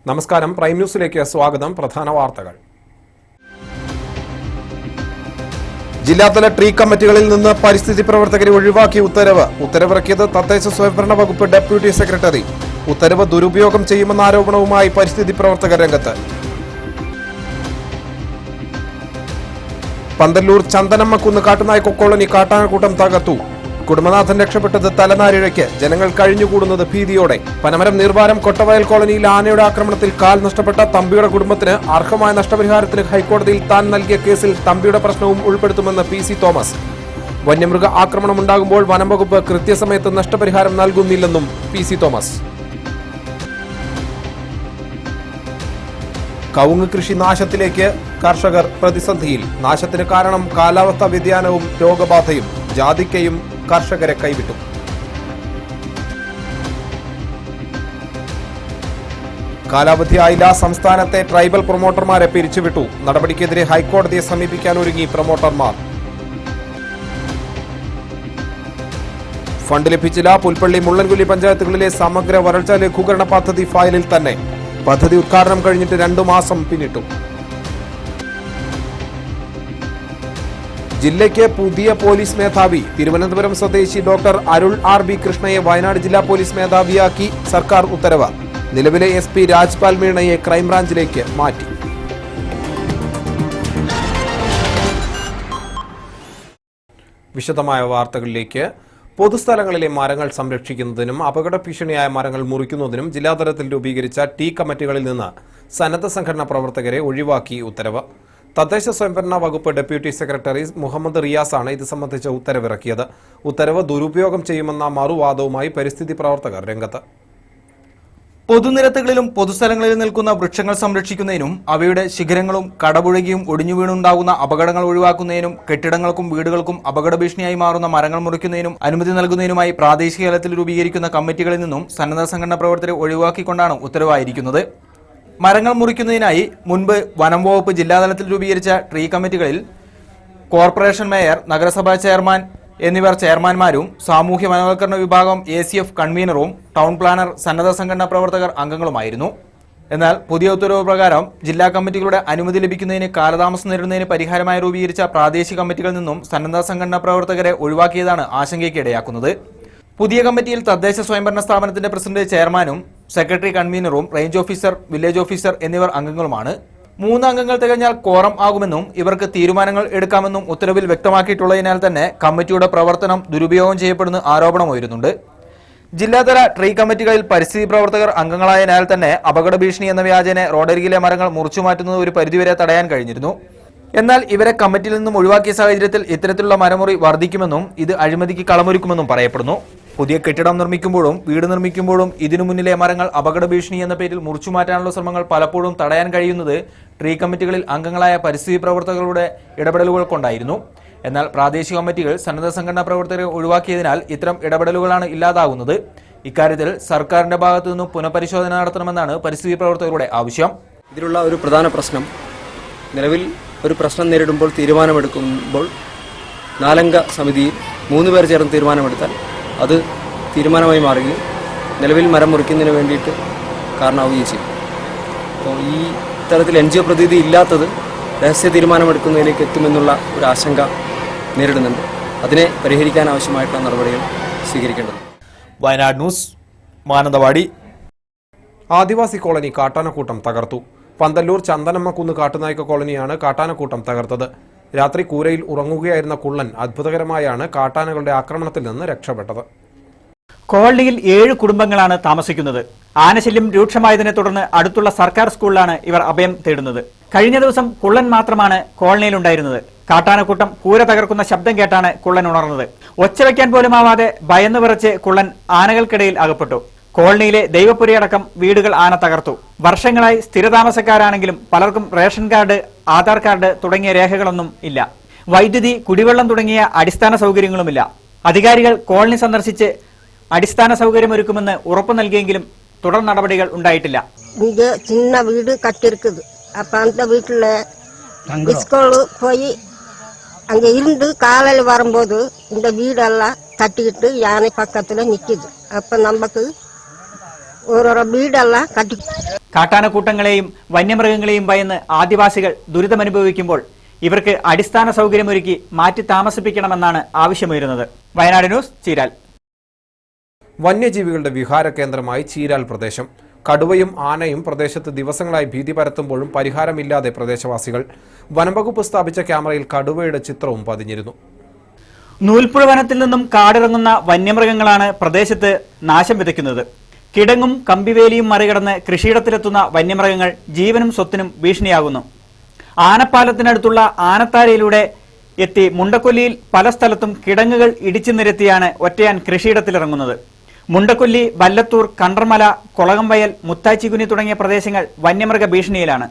നമസ്കാരം, പ്രൈം ന്യൂസിലേക്ക് സ്വാഗതം. പ്രധാന വാർത്തകൾ. ജില്ലാതല ട്രീ കമ്മിറ്റികളിൽ നിന്ന് പരിസ്ഥിതി പ്രവർത്തകരെ ഒഴിവാക്കി ഉത്തരവിറക്കിയത് തദ്ദേശ സ്വയംഭരണ വകുപ്പ് ഡെപ്യൂട്ടി സെക്രട്ടറി. ഉത്തരവ് ദുരുപയോഗം ചെയ്യുമെന്ന ആരോപണവുമായി പരിസ്ഥിതി പ്രവർത്തകർ രംഗത്ത്. പന്തല്ലൂർ ചന്ദനമ്മക്കുന്ന് കാട്ടുനായ്ക്ക കോളനി കാട്ടാനക്കൂട്ടം തകർത്തു. കുടുംബനാഥൻ രക്ഷപ്പെട്ടത് തലനാരിഴയ്ക്ക്. ജനങ്ങൾ കഴിഞ്ഞുകൂടുന്നത് ഭീതിയോടെ. പനമരം നീർവാരം കൊട്ടവയൽ കോളനിയിൽ ആനയുടെ ആക്രമണത്തിൽ കാൽ നഷ്ടപ്പെട്ട തമ്പിയുടെ കുടുംബത്തിന് അർഹമായ നഷ്ടപരിഹാരത്തിന് ഹൈക്കോടതിയിൽ താൻ നൽകിയ കേസിൽ തമ്പിയുടെ പ്രശ്നവും ഉൾപ്പെടുത്തുമെന്ന് PC തോമസ്. വന്യമൃഗ ആക്രമണമുണ്ടാകുമ്പോൾ വനം വകുപ്പ് കൃത്യസമയത്ത് നഷ്ടപരിഹാരം നൽകുന്നില്ലെന്നും PC തോമസ്. കവുങ്ങ് കൃഷി നാശത്തിലേക്ക്, കർഷകർ പ്രതിസന്ധിയിൽ. നാശത്തിന് കാരണം കാലാവസ്ഥാ വ്യതിയാനവും രോഗബാധയും. ജാതിക്കയും കർഷകരെ കൈവിട്ടു. കാലാവധിയായില്ല. സംസ്ഥാനത്തെ ട്രൈബൽ പ്രൊമോട്ടർമാരെ പിരിച്ചുവിട്ടു. നടപടിക്കെതിരെ ഹൈക്കോടതിയെ സമീപിക്കാനൊരുങ്ങി പ്രൊമോട്ടർമാർ. ഫണ്ട് ലഭിച്ചില്ല. പുൽപ്പള്ളി, മുള്ളൻകൊല്ലി പഞ്ചായത്തുകളിലെ സമഗ്ര വരൾച്ചാ ലഘൂകരണ പദ്ധതി ഫയലിൽ തന്നെ. പദ്ധതി ഉദ്ഘാടനം കഴിഞ്ഞിട്ട് 2 മാസം പിന്നിട്ടു. ജില്ലയ്ക്ക് പുതിയ പോലീസ് മേധാവി. തിരുവനന്തപുരം സ്വദേശി ഡോക്ടർ അരുൾ RB കൃഷ്ണയെ വയനാട് ജില്ലാ പോലീസ് മേധാവിയാക്കി സർക്കാർ ഉത്തരവ്. നിലവിലെ SP രാജ്പാൽ മീണയെ ക്രൈംബ്രാഞ്ചിലേക്ക് മാറ്റി. വിശദമായ വാർത്തകളിലേക്ക്. പൊതുസ്ഥലങ്ങളിലെ മരങ്ങൾ സംരക്ഷിക്കുന്നതിനും അപകട ഭീഷണിയായ മരങ്ങൾ മുറിക്കുന്നതിനും ജില്ലാതലത്തിൽ രൂപീകരിച്ച ടീ കമ്മിറ്റികളിൽ നിന്ന് സന്നദ്ധ സംഘടനാ പ്രവർത്തകരെ ഒഴിവാക്കി ഉത്തരവ്. തദ്ദേശ സ്വയംഭരണ വകുപ്പ് ഡെപ്യൂട്ടി സെക്രട്ടറി മുഹമ്മദ് റിയാസാണ് ഇത് സംബന്ധിച്ച ഉത്തരവിറക്കിയത്. ഉത്തരവ് ദുരുപയോഗം ചെയ്യുമെന്ന മറുവാദവുമായി പരിസ്ഥിതി പ്രവർത്തകർ രംഗത്ത്. പൊതുനിരത്തുകളിലും പൊതുസ്ഥലങ്ങളിലും നിൽക്കുന്ന വൃക്ഷങ്ങൾ സംരക്ഷിക്കുന്നതിനും അവയുടെ ശിഖരങ്ങളും കടപുഴകിയും ഒടിഞ്ഞു വീണുണ്ടാകുന്ന അപകടങ്ങൾ ഒഴിവാക്കുന്നതിനും കെട്ടിടങ്ങൾക്കും വീടുകൾക്കും അപകട ഭീഷണിയായി മാറുന്ന മരങ്ങൾ മുറിക്കുന്നതിനും അനുമതി നൽകുന്നതിനുമായി പ്രാദേശിക തലത്തിൽ രൂപീകരിക്കുന്ന കമ്മിറ്റികളിൽ നിന്നും സന്നദ്ധ സംഘടനാ പ്രവർത്തകരെ ഒഴിവാക്കിക്കൊണ്ടാണ് ഉത്തരവായിരിക്കുന്നത്. മരങ്ങൾ മുറിക്കുന്നതിനായി മുൻപ് വനം വകുപ്പ് ജില്ലാതലത്തിൽ രൂപീകരിച്ച ട്രീ കമ്മിറ്റികളിൽ കോർപ്പറേഷൻ മേയർ, നഗരസഭാ ചെയർമാൻ എന്നിവർ ചെയർമാൻമാരും സാമൂഹ്യ വനവൽക്കരണ വിഭാഗം ACF കൺവീനറും ടൗൺ പ്ലാനർ, സന്നദ്ധ സംഘടനാ പ്രവർത്തകർ അംഗങ്ങളുമായിരുന്നു. എന്നാൽ പുതിയ ഉത്തരവ് പ്രകാരം ജില്ലാ കമ്മിറ്റികളുടെ അനുമതി ലഭിക്കുന്നതിന് കാലതാമസം നേരിടുന്നതിന് പരിഹാരമായി രൂപീകരിച്ച പ്രാദേശിക കമ്മിറ്റികളിൽ നിന്നും സന്നദ്ധ സംഘടനാ പ്രവർത്തകരെ ഒഴിവാക്കിയതാണ് ആശങ്കയ്ക്കിടയാക്കുന്നത്. പുതിയ കമ്മിറ്റിയിൽ തദ്ദേശ സ്വയംഭരണ സ്ഥാപനത്തിന്റെ പ്രസിഡന്റ്, ചെയർമാനും സെക്രട്ടറി, കൺവീനറും റേഞ്ച് ഓഫീസർ, വില്ലേജ് ഓഫീസർ എന്നിവർ അംഗങ്ങളുമാണ്. 3 അംഗങ്ങൾ തികഞ്ഞാൽ കോറം ആകുമെന്നും ഇവർക്ക് തീരുമാനങ്ങൾ എടുക്കാമെന്നും ഉത്തരവിൽ വ്യക്തമാക്കിയിട്ടുള്ളതിനാൽ തന്നെ കമ്മിറ്റിയുടെ പ്രവർത്തനം ദുരുപയോഗം ചെയ്യപ്പെടുന്ന ആരോപണം ഉയരുന്നുണ്ട്. ജില്ലാതല ട്രീ കമ്മിറ്റികളിൽ പരിസ്ഥിതി പ്രവർത്തകർ അംഗങ്ങളായതിനാൽ തന്നെ അപകട ഭീഷണി എന്ന വ്യാജേന റോഡരികിലെ മരങ്ങൾ മുറിച്ചുമാറ്റുന്നത് ഒരു പരിധിവരെ തടയാൻ കഴിഞ്ഞിരുന്നു. എന്നാൽ ഇവരെ കമ്മിറ്റിയിൽ നിന്നും ഒഴിവാക്കിയ സാഹചര്യത്തിൽ ഇത്തരത്തിലുള്ള മരമുറി വർദ്ധിക്കുമെന്നും ഇത് അഴിമതിക്ക് കളമൊരുക്കുമെന്നും പറയപ്പെടുന്നു. പുതിയ കെട്ടിടം നിർമ്മിക്കുമ്പോഴും വീട് നിർമ്മിക്കുമ്പോഴും ഇതിനു മുന്നിലെ മരങ്ങൾ അപകട ഭീഷണി എന്ന പേരിൽ മുറിച്ചുമാറ്റാനുള്ള ശ്രമങ്ങൾ പലപ്പോഴും തടയാൻ കഴിയുന്നത് ട്രീ കമ്മിറ്റികളിൽ അംഗങ്ങളായ പരിസ്ഥിതി പ്രവർത്തകരുടെ ഇടപെടലുകൾ കൊണ്ടായിരുന്നു. എന്നാൽ പ്രാദേശിക കമ്മിറ്റികൾ സന്നദ്ധ സംഘടനാ പ്രവർത്തകരെ ഒഴിവാക്കിയതിനാൽ ഇത്തരം ഇടപെടലുകളാണ് ഇല്ലാതാകുന്നത്. ഇക്കാര്യത്തിൽ സർക്കാരിന്റെ ഭാഗത്തു നിന്നും പുനഃപരിശോധന നടത്തണമെന്നാണ് പരിസ്ഥിതി പ്രവർത്തകരുടെ ആവശ്യം. ഇതിലുള്ള ഒരു പ്രധാന പ്രശ്നം, നിലവിൽ ഒരു പ്രശ്നം നേരിടുമ്പോൾ തീരുമാനമെടുക്കുമ്പോൾ 4 അംഗ സമിതിയിൽ 3 പേർ ചേർന്ന് തീരുമാനമെടുത്താൽ അത് തീരുമാനമായി മാറുകയും നിലവിൽ മരം മുറിക്കുന്നതിന് വേണ്ടിയിട്ട് കാരണമാവുകയും ചെയ്യും. അപ്പോൾ ഈ തരത്തിൽ NGO പ്രതിനിധി ഇല്ലാത്തത് രഹസ്യ തീരുമാനമെടുക്കുന്നതിലേക്ക് എത്തുമെന്നുള്ള ഒരു ആശങ്ക നേരിടുന്നുണ്ട്. അതിനെ പരിഹരിക്കാൻ ആവശ്യമായിട്ടുള്ള നടപടികൾ സ്വീകരിക്കേണ്ടത്. വയനാട് ന്യൂസ്, മാനന്തവാടി. ആദിവാസി കോളനി കാട്ടാനക്കൂട്ടം തകർത്തു. പന്തല്ലൂർ ചന്ദനമ്മക്കുന്ന് കാട്ടുനായ്ക്ക കോളനിയാണ് കാട്ടാനക്കൂട്ടം തകർത്തത്. രാത്രി കൂരയിൽ ഉറങ്ങുകയായിരുന്ന കുള്ളൻ അത്ഭുതകരമായാണ് കാട്ടാനകളുടെ ആക്രമണത്തിൽ നിന്ന് രക്ഷപ്പെട്ടത്. കോളനിയിൽ 7 കുടുംബങ്ങളാണ് താമസിക്കുന്നത്. ആനശല്യം രൂക്ഷമായതിനെ തുടർന്ന് അടുത്തുള്ള സർക്കാർ സ്കൂളിലാണ് ഇവർ അഭയം തേടുന്നത്. കഴിഞ്ഞ ദിവസം കുള്ളൻ മാത്രമാണ് കോളനിയിലുണ്ടായിരുന്നത്. കാട്ടാനക്കൂട്ടം കൂര തകർക്കുന്ന ശബ്ദം കേട്ടാണ് കുള്ളൻ ഉണർന്നത്. ഒച്ചവെക്കാൻ പോലും ആവാതെ ഭയന്ന് വിറച്ച് കുള്ളൻ ആനകൾക്കിടയിൽ അകപ്പെട്ടു. കോളനിയിലെ ദൈവപുരയടക്കം വീടുകൾ ആന തകർത്തു. വർഷങ്ങളായി സ്ഥിരതാമസക്കാരാണെങ്കിലും പലർക്കും റേഷൻ കാർഡ്, ആധാർ കാർഡ് തുടങ്ങിയ രേഖകളൊന്നും ഇല്ല. വൈദ്യുതി, കുടിവെള്ളം തുടങ്ങിയ അടിസ്ഥാന സൗകര്യങ്ങളുമില്ല. അധികാരികൾ കോളനി സന്ദർശിച്ച് അടിസ്ഥാന സൗകര്യമൊരുക്കുമെന്ന് ഉറപ്പു നൽകിയെങ്കിലും തുടർ നടപടികൾ ഉണ്ടായിട്ടില്ല. சின்ன வீடு கட்டிருக்குது. அப்ப அந்த வீட்டுல ஸ்கூலு போய் அங்க இருந்து காலையில வரும்போது இந்த வீடெல்லாம் தட்டிக்கிட்டு யானை பக்கத்துல நிக்குது. அப்ப நமக்கு ഓരോരോ വീടെല്ലാം കട്ടി. കാട്ടാനക്കൂട്ടങ്ങളെയും വന്യമൃഗങ്ങളെയും ഭയന്ന് ആദിവാസികൾ ദുരിതമനുഭവിക്കുമ്പോൾ ഇവർക്ക് അടിസ്ഥാന സൗകര്യമൊരുക്കി മാറ്റി താമസിപ്പിക്കണമെന്നാണ് ആവശ്യമുയരുന്നത്. വയനാട് ന്യൂസ്, ചീരാൽ. വന്യജീവികളുടെ വിഹാര കേന്ദ്രമായി ചീരാൽ പ്രദേശം. കടുവയും ആനയും പ്രദേശത്ത് ദിവസങ്ങളായി ഭീതി പരത്തുമ്പോഴും പരിഹാരമില്ലാതെ പ്രദേശവാസികൾ. വനംവകുപ്പ് സ്ഥാപിച്ച ക്യാമറയിൽ കടുവയുടെ ചിത്രവും പതിഞ്ഞിരുന്നു. നൂൽപ്പുഴ വനത്തിൽ നിന്നും കാടിറങ്ങുന്ന വന്യമൃഗങ്ങളാണ് പ്രദേശത്ത് നാശം വിതയ്ക്കുന്നത്. കിടങ്ങും കമ്പിവേലിയും മറികടന്ന് കൃഷിയിടത്തിലെത്തുന്ന വന്യമൃഗങ്ങൾ ജീവനും സ്വത്തിനും ഭീഷണിയാകുന്നു. ആനപ്പാലത്തിനടുത്തുള്ള ആനത്താരയിലൂടെ എത്തി മുണ്ടക്കൊല്ലിയിൽ പല സ്ഥലത്തും കിടങ്ങുകൾ ഇടിച്ചു നിരത്തിയാണ് ഒറ്റയാൻ കൃഷിയിടത്തിലിറങ്ങുന്നത്. മുണ്ടക്കൊല്ലി, വല്ലത്തൂർ, കണ്ടർമല, കൊളകംവയൽ, മുത്താച്ചിക്കുനി തുടങ്ങിയ പ്രദേശങ്ങൾ വന്യമൃഗ ഭീഷണിയിലാണ്.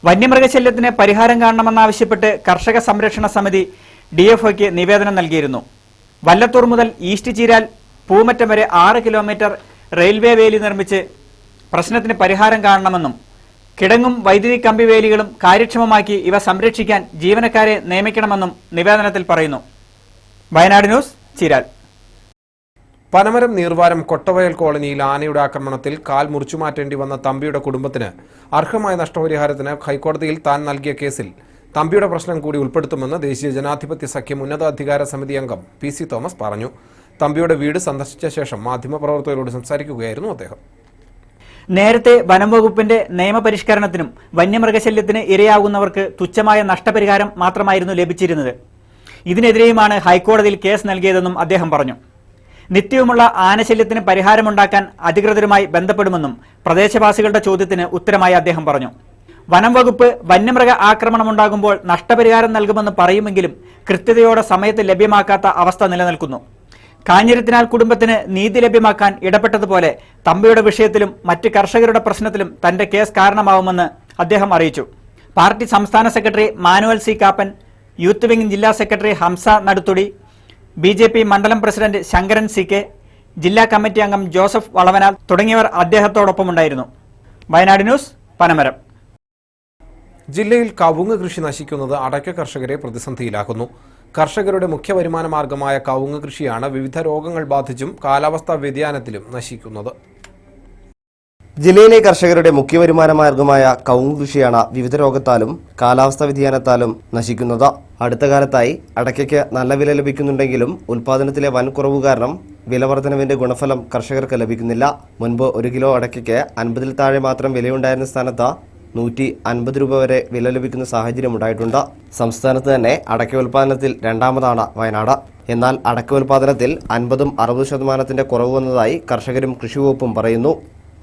വന്യമൃഗശല്യത്തിന് പരിഹാരം കാണണമെന്നാവശ്യപ്പെട്ട് കർഷക സംരക്ഷണ സമിതി DFOയ്ക്ക് നിവേദനം നൽകിയിരുന്നു. വല്ലത്തൂർ മുതൽ ഈസ്റ്റ് ചീരാൽ പൂമറ്റം വരെ 6 കിലോമീറ്റർ റെയിൽവേ വേലി നിർമ്മിച്ച് പ്രശ്നത്തിന് പരിഹാരം കാണണമെന്നും കിടങ്ങും വൈദ്യുതി കമ്പിവേലികളും കാര്യക്ഷമമാക്കി ഇവ സംരക്ഷിക്കാൻ ജീവനക്കാരെ നിയമിക്കണമെന്നും നിവേദനത്തിൽ പറയുന്നു. വയനാട് ന്യൂസ്, ചീരാൽ. പനമരം നീർവാരം കൊട്ടവയൽ കോളനിയിൽ ആനയുടെ ആക്രമണത്തിൽ കാൽ മുറിച്ചുമാറ്റേണ്ടി വന്ന തമ്പിയുടെ കുടുംബത്തിന് അർഹമായ നഷ്ടപരിഹാരത്തിന് ഹൈക്കോടതിയിൽ താൻ നൽകിയ കേസിൽ തമ്പിയുടെ പ്രശ്നം കൂടി ഉൾപ്പെടുത്തുമെന്ന് ദേശീയ ജനാധിപത്യ സഖ്യം ഉന്നതാധികാര സമിതി അംഗം PC തോമസ് പറഞ്ഞു. തമ്പിയുടെ വീട് സന്ദർശിച്ച ശേഷം മാധ്യമപ്രവർത്തകരോട് സംസാരിക്കുകയായിരുന്നു അദ്ദേഹം. നേരത്തെ വനം വകുപ്പിന്റെ നിയമപരിഷ്കരണത്തിനും വന്യമൃഗശല്യത്തിന് ഇരയാകുന്നവർക്ക് തുച്ഛമായ നഷ്ടപരിഹാരം മാത്രമായിരുന്നു ലഭിച്ചിരുന്നത്. ഇതിനെതിരെയുമാണ് ഹൈക്കോടതിയിൽ കേസ് നൽകിയതെന്നും അദ്ദേഹം പറഞ്ഞു. നിത്യവുമുള്ള ആനശല്യത്തിന് പരിഹാരമുണ്ടാക്കാൻ അധികൃതരുമായി ബന്ധപ്പെടുമെന്നും പ്രദേശവാസികളുടെ ചോദ്യത്തിന് ഉത്തരമായി അദ്ദേഹം പറഞ്ഞു. വനം വകുപ്പ് വന്യമൃഗ ആക്രമണമുണ്ടാകുമ്പോൾ നഷ്ടപരിഹാരം നൽകുമെന്ന് പറയുമെങ്കിലും കൃത്യതയോടെ സമയത്ത് ലഭ്യമാക്കാത്ത അവസ്ഥ നിലനിൽക്കുന്നു. കാഞ്ഞിരത്തിനാൽ കുടുംബത്തിന് നീതി ലഭ്യമാക്കാൻ ഇടപെട്ടതുപോലെ തമ്പിയുടെ വിഷയത്തിലും മറ്റ് കർഷകരുടെ പ്രശ്നത്തിലും തന്റെ കേസ് കാരണമാവുമെന്ന് അദ്ദേഹം അറിയിച്ചു. പാർട്ടി സംസ്ഥാന secretary Manuel C. Kappan, youth wing ജില്ലാ സെക്രട്ടറി ഹംസ നടുത്തുടി, BJP മണ്ഡലം പ്രസിഡന്റ് ശങ്കരൻ CK, ജില്ലാ കമ്മിറ്റി അംഗം ജോസഫ് വളവനാൽ തുടങ്ങിയവർ അദ്ദേഹത്തോടൊപ്പമുണ്ടായിരുന്നു. വയനാട് ന്യൂസ്, പനമരം. ജില്ലയിൽ കവുങ്ങ് കൃഷി നശിക്കുന്നത് അടയ്ക്ക കർഷകരെ പ്രതിസന്ധിയിലാക്കുന്നു. കർഷകരുടെ മുഖ്യ വരുമാന മാർഗമായ കവുങ്ങ് കൃഷിയാണ് വിവിധ രോഗങ്ങൾ ബാധിച്ചും കാലാവസ്ഥാ വ്യതിയാനത്തിലും നശിക്കുന്നത്. ജില്ലയിലെ കർഷകരുടെ മുഖ്യ വരുമാന മാർഗമായ കവുങ്ങ് കൃഷിയാണ് വിവിധ രോഗത്താലും കാലാവസ്ഥാ വ്യതിയാനത്താലും നശിക്കുന്നത്. അടുത്ത കാലത്തായി അടയ്ക്കയ്ക്ക് നല്ല വില ലഭിക്കുന്നുണ്ടെങ്കിലും ഉൽപാദനത്തിലെ വൻ കുറവ് കാരണം വില വർധനവിന്റെ ഗുണഫലം കർഷകർക്ക് ലഭിക്കുന്നില്ല. മുൻപ് 1 കിലോ അടയ്ക്കയ്ക്ക് 50-ൽ താഴെ മാത്രം വിലയുണ്ടായിരുന്ന സ്ഥാനത്ത് 150 രൂപ വരെ വില ലഭിക്കുന്ന സാഹചര്യം ഉണ്ടായിട്ടുണ്ട്. സംസ്ഥാനത്ത് തന്നെ അടയ്ക്ക ഉൽപാദനത്തിൽ രണ്ടാമതാണ് വയനാട്. എന്നാൽ അടയ്ക്ക ഉൽപാദനത്തിൽ 50-60% കുറവ് വന്നതായി കർഷകരും കൃഷിവകുപ്പും പറയുന്നു.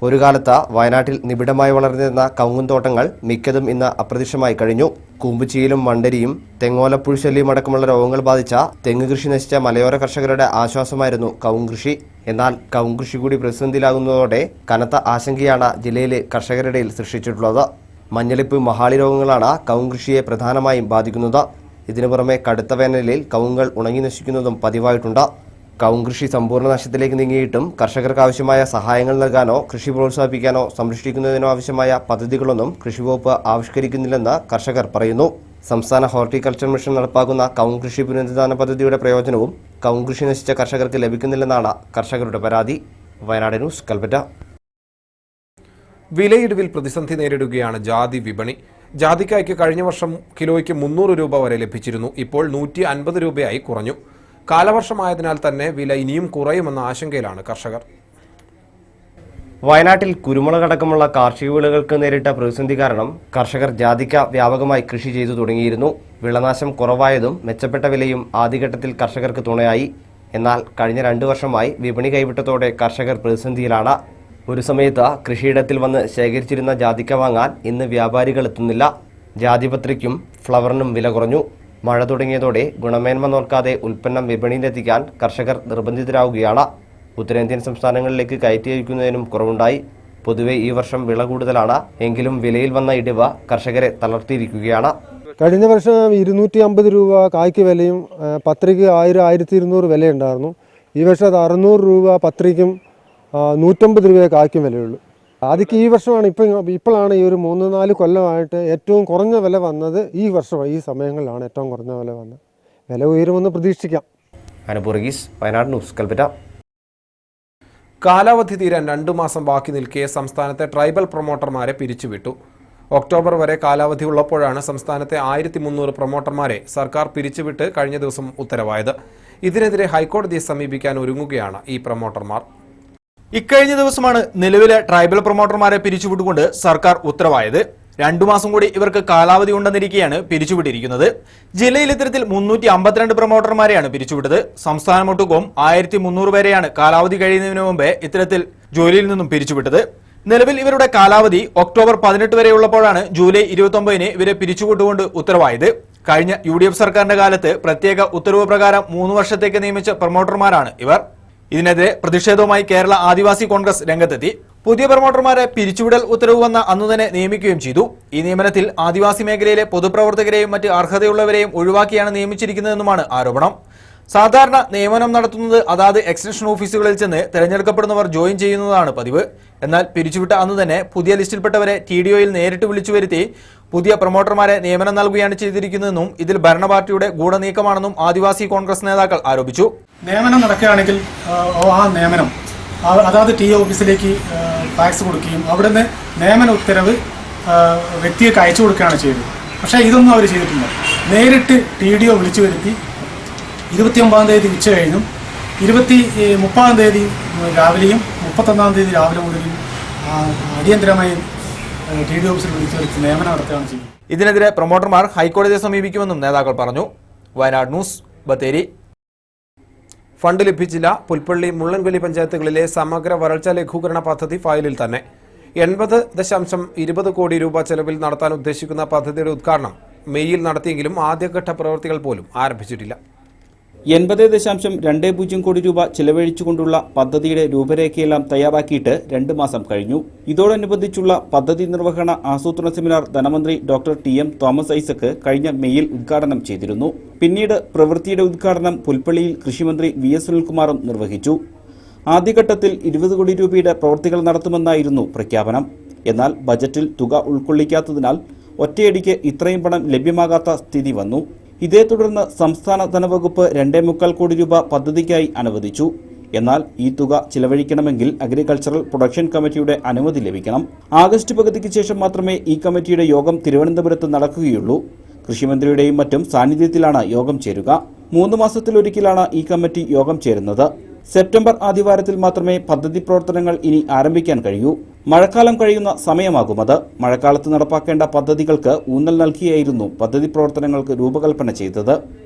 ഒരു കാലത്ത് വയനാട്ടിൽ നിബിഡമായി വളർന്നിരുന്ന കവുങ്ങുംതോട്ടങ്ങൾ മിക്കതും ഇന്ന് അപ്രത്യക്ഷമായി കഴിഞ്ഞു. കൂമ്പുചീലും മണ്ടരിയും തെങ്ങോലപ്പുഴുശല്യം അടക്കമുള്ള രോഗങ്ങൾ ബാധിച്ച തെങ്ങ് കൃഷി നശിച്ച മലയോര കർഷകരുടെ ആശ്വാസമായിരുന്നു കവുങ്ങ് കൃഷി. എന്നാൽ കവുങ്ങ് കൃഷി കൂടി പ്രതിസന്ധിയിലാകുന്നതോടെ കനത്ത ആശങ്കയാണ് ജില്ലയിലെ കർഷകരുടെ സൃഷ്ടിച്ചിട്ടുള്ളത്. മഞ്ഞളിപ്പ്, മഹാളി രോഗങ്ങളാണ് കവുങ്ങ് കൃഷിയെ പ്രധാനമായും ബാധിക്കുന്നത്. ഇതിനു പുറമെ കടുത്ത വേനലിൽ കവുങ്ങുകൾ ഉണങ്ങി നശിക്കുന്നതും പതിവായിട്ടുണ്ട്. കവുങ്ങ് കൃഷി സമ്പൂർണ്ണ നഷ്ടത്തിലേക്ക് നീങ്ങിയിട്ടും കർഷകർക്ക് ആവശ്യമായ സഹായങ്ങൾ നൽകാനോ കൃഷി പ്രോത്സാഹിപ്പിക്കാനോ സംരക്ഷിക്കുന്നതിനോ ആവശ്യമായ പദ്ധതികളൊന്നും കൃഷിവകുപ്പ് ആവിഷ്കരിക്കുന്നില്ലെന്ന് കർഷകർ പറയുന്നു. സംസ്ഥാന ഹോർട്ടിക്കൾച്ചർ മിഷൻ നടപ്പാക്കുന്ന കവുങ്ങ് കൃഷി പുനരുദ്ധാന പദ്ധതിയുടെ പ്രയോജനവും കവുങ്ങ് കൃഷി നശിച്ച കർഷകർക്ക് ലഭിക്കുന്നില്ലെന്നാണ് കർഷകരുടെ പരാതി. വയനാട് ന്യൂസ്, കൽപ്പറ്റ. വിലയിടിവിൽ പ്രതിസന്ധി നേരിടുകയാണ് ജാതി വിപണി. ജാതിക്കായ്ക്ക് കഴിഞ്ഞ വർഷം കിലോയ്ക്ക് 300 രൂപ വരെ ലഭിച്ചിരുന്നു. ഇപ്പോൾ 150 രൂപയായി കുറഞ്ഞു. കാലവർഷമായതിനാൽ തന്നെ വില ഇനിയും കുറയുമെന്ന ആശങ്കയിലാണ് കർഷകർ. വയനാട്ടിൽ കുരുമുളകടക്കമുള്ള കാർഷിക വിളകൾക്ക് നേരിട്ട പ്രതിസന്ധി കാരണം കർഷകർ ജാതിക്ക വ്യാപകമായി കൃഷി ചെയ്തു തുടങ്ങിയിരുന്നു. വിളനാശം കുറവായതും മെച്ചപ്പെട്ട വിലയും ആദ്യഘട്ടത്തിൽ കർഷകർക്ക് തുണയായി. എന്നാൽ കഴിഞ്ഞ 2 വർഷമായി വിപണി കൈവിട്ടതോടെ കർഷകർ പ്രതിസന്ധിയിലാണ്. ഒരു സമയത്ത് കൃഷിയിടത്തിൽ വന്ന് ശേഖരിച്ചിരുന്ന ജാതിക്ക വാങ്ങാൻ ഇന്ന് വ്യാപാരികൾ എത്തുന്നില്ല. ജാതിപത്രിക്കും ഫ്ലവറിനും വില കുറഞ്ഞു. മഴ തുടങ്ങിയതോടെ ഗുണമേന്മ നോക്കാതെ ഉൽപ്പന്നം വിപണിയിലെത്തിക്കാൻ കർഷകർ നിർബന്ധിതരാകുകയാണ്. ഉത്തരേന്ത്യൻ സംസ്ഥാനങ്ങളിലേക്ക് കയറ്റി അയക്കുന്നതിനും കുറവുണ്ടായി. പൊതുവെ ഈ വർഷം വിള കൂടുതലാണ്. എങ്കിലും വിലയിൽ വന്ന ഇടിവ് കർഷകരെ തളർത്തിയിരിക്കുകയാണ്. കഴിഞ്ഞ വർഷം 250 രൂപ കായ്ക്ക് വിലയും പത്രിക്ക് 1000-1200 വിലയുണ്ടായിരുന്നു. ഈ വർഷം 600 രൂപ പത്രിക്കും 150 രൂപയെ കായ്ക്കും വിലയുള്ളൂ. ആദ്യം ഈ വർഷമാണ് ഇപ്പോഴാണ് ഈ ഒരു 3-4 കൊല്ലമായിട്ട് ഏറ്റവും കുറഞ്ഞ വില വന്നത്. ഈ വർഷം ഈ സമയങ്ങളിലാണ് ഏറ്റവും കുറഞ്ഞ വില വന്നത്. വില ഉയരുമെന്ന് പ്രതീക്ഷിക്കാം. അനുപൂർഗീസ്, വയനാട് ന്യൂസ്, കൽപ്പറ്റ. കാലാവധി തീരാൻ 2 മാസം ബാക്കി നിൽക്കെ സംസ്ഥാനത്തെ ട്രൈബൽ പ്രൊമോട്ടർമാരെ പിരിച്ചുവിട്ടു. ഒക്ടോബർ വരെ കാലാവധി ഉള്ളപ്പോഴാണ് സംസ്ഥാനത്തെ 1300 പ്രൊമോട്ടർമാരെ സർക്കാർ പിരിച്ചുവിട്ട് കഴിഞ്ഞ ദിവസം ഉത്തരവായത്. ഇതിനെതിരെ ഹൈക്കോടതിയെ സമീപിക്കാൻ ഒരുങ്ങുകയാണ് ഈ പ്രൊമോട്ടർമാർ. ഇക്കഴിഞ്ഞ ദിവസമാണ് നിലവിലെ ട്രൈബൽ പ്രൊമോട്ടർമാരെ പിരിച്ചുവിട്ടുകൊണ്ട് സർക്കാർ ഉത്തരവായത്. 2 മാസം കൂടി ഇവർക്ക് കാലാവധി ഉണ്ടെന്നിരിക്കെയാണ് പിരിച്ചുവിട്ടിരിക്കുന്നത്. ജില്ലയിൽ ഇത്തരത്തിൽ 352 പ്രൊമോട്ടർമാരെയാണ് പിരിച്ചുവിട്ടത്. സംസ്ഥാനമൊട്ടുക്കും 1300 പേരെയാണ് കാലാവധി കഴിയുന്നതിന് മുമ്പേ ഇത്തരത്തിൽ ജോലിയിൽ നിന്നും പിരിച്ചുവിട്ടത്. നിലവിൽ ഇവരുടെ കാലാവധി ഒക്ടോബർ 18 വരെയുള്ളപ്പോഴാണ് ജൂലൈ 29-ന് ഇവരെ പിരിച്ചുവിട്ടുകൊണ്ട് ഉത്തരവായത്. കഴിഞ്ഞ UDF സർക്കാരിന്റെ കാലത്ത് പ്രത്യേക ഉത്തരവ് പ്രകാരം 3 വർഷത്തേക്ക് നിയമിച്ച പ്രൊമോട്ടർമാരാണ് ഇവർ. ഇതിനെതിരെ പ്രതിഷേധവുമായി കേരള ആദിവാസി കോൺഗ്രസ് രംഗത്തെത്തി. പുതിയ പ്രൊമോട്ടർമാരെ പിരിച്ചുവിടൽ ഉത്തരവ് വന്ന അന്നു തന്നെ നിയമിക്കുകയും ചെയ്തു. ഈ നിയമനത്തിൽ ആദിവാസി മേഖലയിലെ പൊതുപ്രവർത്തകരെയും മറ്റ് അർഹതയുള്ളവരെയും ഒഴിവാക്കിയാണ് നിയമിച്ചിരിക്കുന്നതെന്നുമാണ് ആരോപണം. സാധാരണ നിയമനം നടത്തുന്നത് അതാത് എക്സ്റ്റൻഷൻ ഓഫീസുകളിൽ ചെന്ന് തെരഞ്ഞെടുക്കപ്പെടുന്നവർ ജോയിൻ ചെയ്യുന്നതാണ് പതിവ്. എന്നാൽ പിരിച്ചുവിട്ട അന്നു തന്നെ പുതിയ ലിസ്റ്റിൽപ്പെട്ടവരെ TDOയിൽ നേരിട്ട് വിളിച്ചു വരുത്തി പുതിയ പ്രൊമോട്ടർമാരെ നിയമനം നൽകുകയാണ് ചെയ്തിരിക്കുന്നതെന്നും ഇതിൽ ഭരണപാർട്ടിയുടെ ഗൂഢനീക്കമാണെന്നും ആദിവാസി കോൺഗ്രസ് നേതാക്കൾ ആരോപിച്ചു. നിയമനം നടക്കുകയാണെങ്കിൽ ആ നിയമനം അതാത് TO ഓഫീസിലേക്ക് ഫാക്സ് കൊടുക്കുകയും അവിടുന്ന് നിയമന ഉത്തരവ് വ്യക്തിക്ക് അയച്ചു കൊടുക്കുകയാണ് ചെയ്തത്. പക്ഷേ ഇതൊന്നും അവർ ചെയ്തിട്ടില്ല. നേരിട്ട് TDO വിളിച്ചു വരുത്തി 29-ാം തീയതി ഉച്ച കഴിഞ്ഞും 30-ാം തീയതി രാവിലെയും 31-ാം തീയതി രാവിലെ മുതലും അടിയന്തരമായി TDO ഓഫീസിൽ വിളിച്ചു വരുത്തി നിയമനം നടത്തുകയാണ് ചെയ്യുന്നത്. ഇതിനെതിരെ പ്രൊമോട്ടർമാർ ഹൈക്കോടതിയെ സമീപിക്കുമെന്നും നേതാക്കൾ പറഞ്ഞു. വയനാട് ന്യൂസ്, ബത്തേരി. ഫണ്ട് ലഭിച്ചില്ല. പുൽപ്പള്ളി, മുള്ളൻകൊല്ലി പഞ്ചായത്തുകളിലെ സമഗ്ര വരൾച്ചാ ലഘൂകരണ പദ്ധതി ഫയലിൽ തന്നെ. 80.20 കോടി രൂപ ചെലവിൽ നടത്താൻ ഉദ്ദേശിക്കുന്ന പദ്ധതിയുടെ ഉദ്ഘാടനം മെയ്യിൽ നടത്തിയെങ്കിലും ആദ്യഘട്ട പ്രവൃത്തികൾ പോലും ആരംഭിച്ചിട്ടില്ല. 80.20 കോടി രൂപ ചെലവഴിച്ചുകൊണ്ടുള്ള പദ്ധതിയുടെ രൂപരേഖയെല്ലാം തയ്യാറാക്കിയിട്ട് 2 മാസം കഴിഞ്ഞു. ഇതോടനുബന്ധിച്ചുള്ള പദ്ധതി നിർവഹണ ആസൂത്രണ സെമിനാർ ധനമന്ത്രി ഡോക്ടർ TM തോമസ് ഐസക് കഴിഞ്ഞ മെയ്യിൽ ഉദ്ഘാടനം ചെയ്തിരുന്നു. പിന്നീട് പ്രവൃത്തിയുടെ ഉദ്ഘാടനം പുൽപ്പള്ളിയിൽ കൃഷിമന്ത്രി VS സുനിൽകുമാറും നിർവഹിച്ചു. ആദ്യഘട്ടത്തിൽ 20 കോടി രൂപയുടെ പ്രവൃത്തികൾ നടത്തുമെന്നായിരുന്നു പ്രഖ്യാപനം. എന്നാൽ ബജറ്റിൽ തുക ഉൾക്കൊള്ളിക്കാത്തതിനാൽ ഒറ്റയടിക്ക് ഇത്രയും പണം ലഭ്യമാകാത്ത സ്ഥിതി വന്നു. ഇതേ തുടർന്ന് സംസ്ഥാന ധനവകുപ്പ് 2.25 കോടി രൂപ പദ്ധതിക്കായി അനുവദിച്ചു. എന്നാൽ ഈ തുക ചിലവഴിക്കണമെങ്കിൽ അഗ്രികൾച്ചറൽ പ്രൊഡക്ഷൻ കമ്മിറ്റിയുടെ അനുമതി ലഭിക്കണം. ആഗസ്റ്റ് പകുതിക്ക് ശേഷം മാത്രമേ ഈ കമ്മിറ്റിയുടെ യോഗം തിരുവനന്തപുരത്ത് നടക്കുകയുള്ളൂ. കൃഷിമന്ത്രിയുടെയും മറ്റും സാന്നിധ്യത്തിലാണ് യോഗം ചേരുക. 3 മാസത്തിലൊരിക്കലാണ് ഈ കമ്മിറ്റി യോഗം ചേരുന്നത്. സെപ്റ്റംബർ ആദ്യവാരത്തിൽ മാത്രമേ പദ്ധതി പ്രവർത്തനങ്ങൾ ഇനി ആരംഭിക്കാൻ കഴിയൂ. മഴക്കാലം കഴിയുന്ന സമയമാകുമത്. മഴക്കാലത്ത് നടപ്പാക്കേണ്ട പദ്ധതികൾക്ക് ഊന്നൽ നൽകിയായിരുന്നു പദ്ധതി പ്രവർത്തനങ്ങൾക്ക് രൂപകൽപ്പന ചെയ്തത്.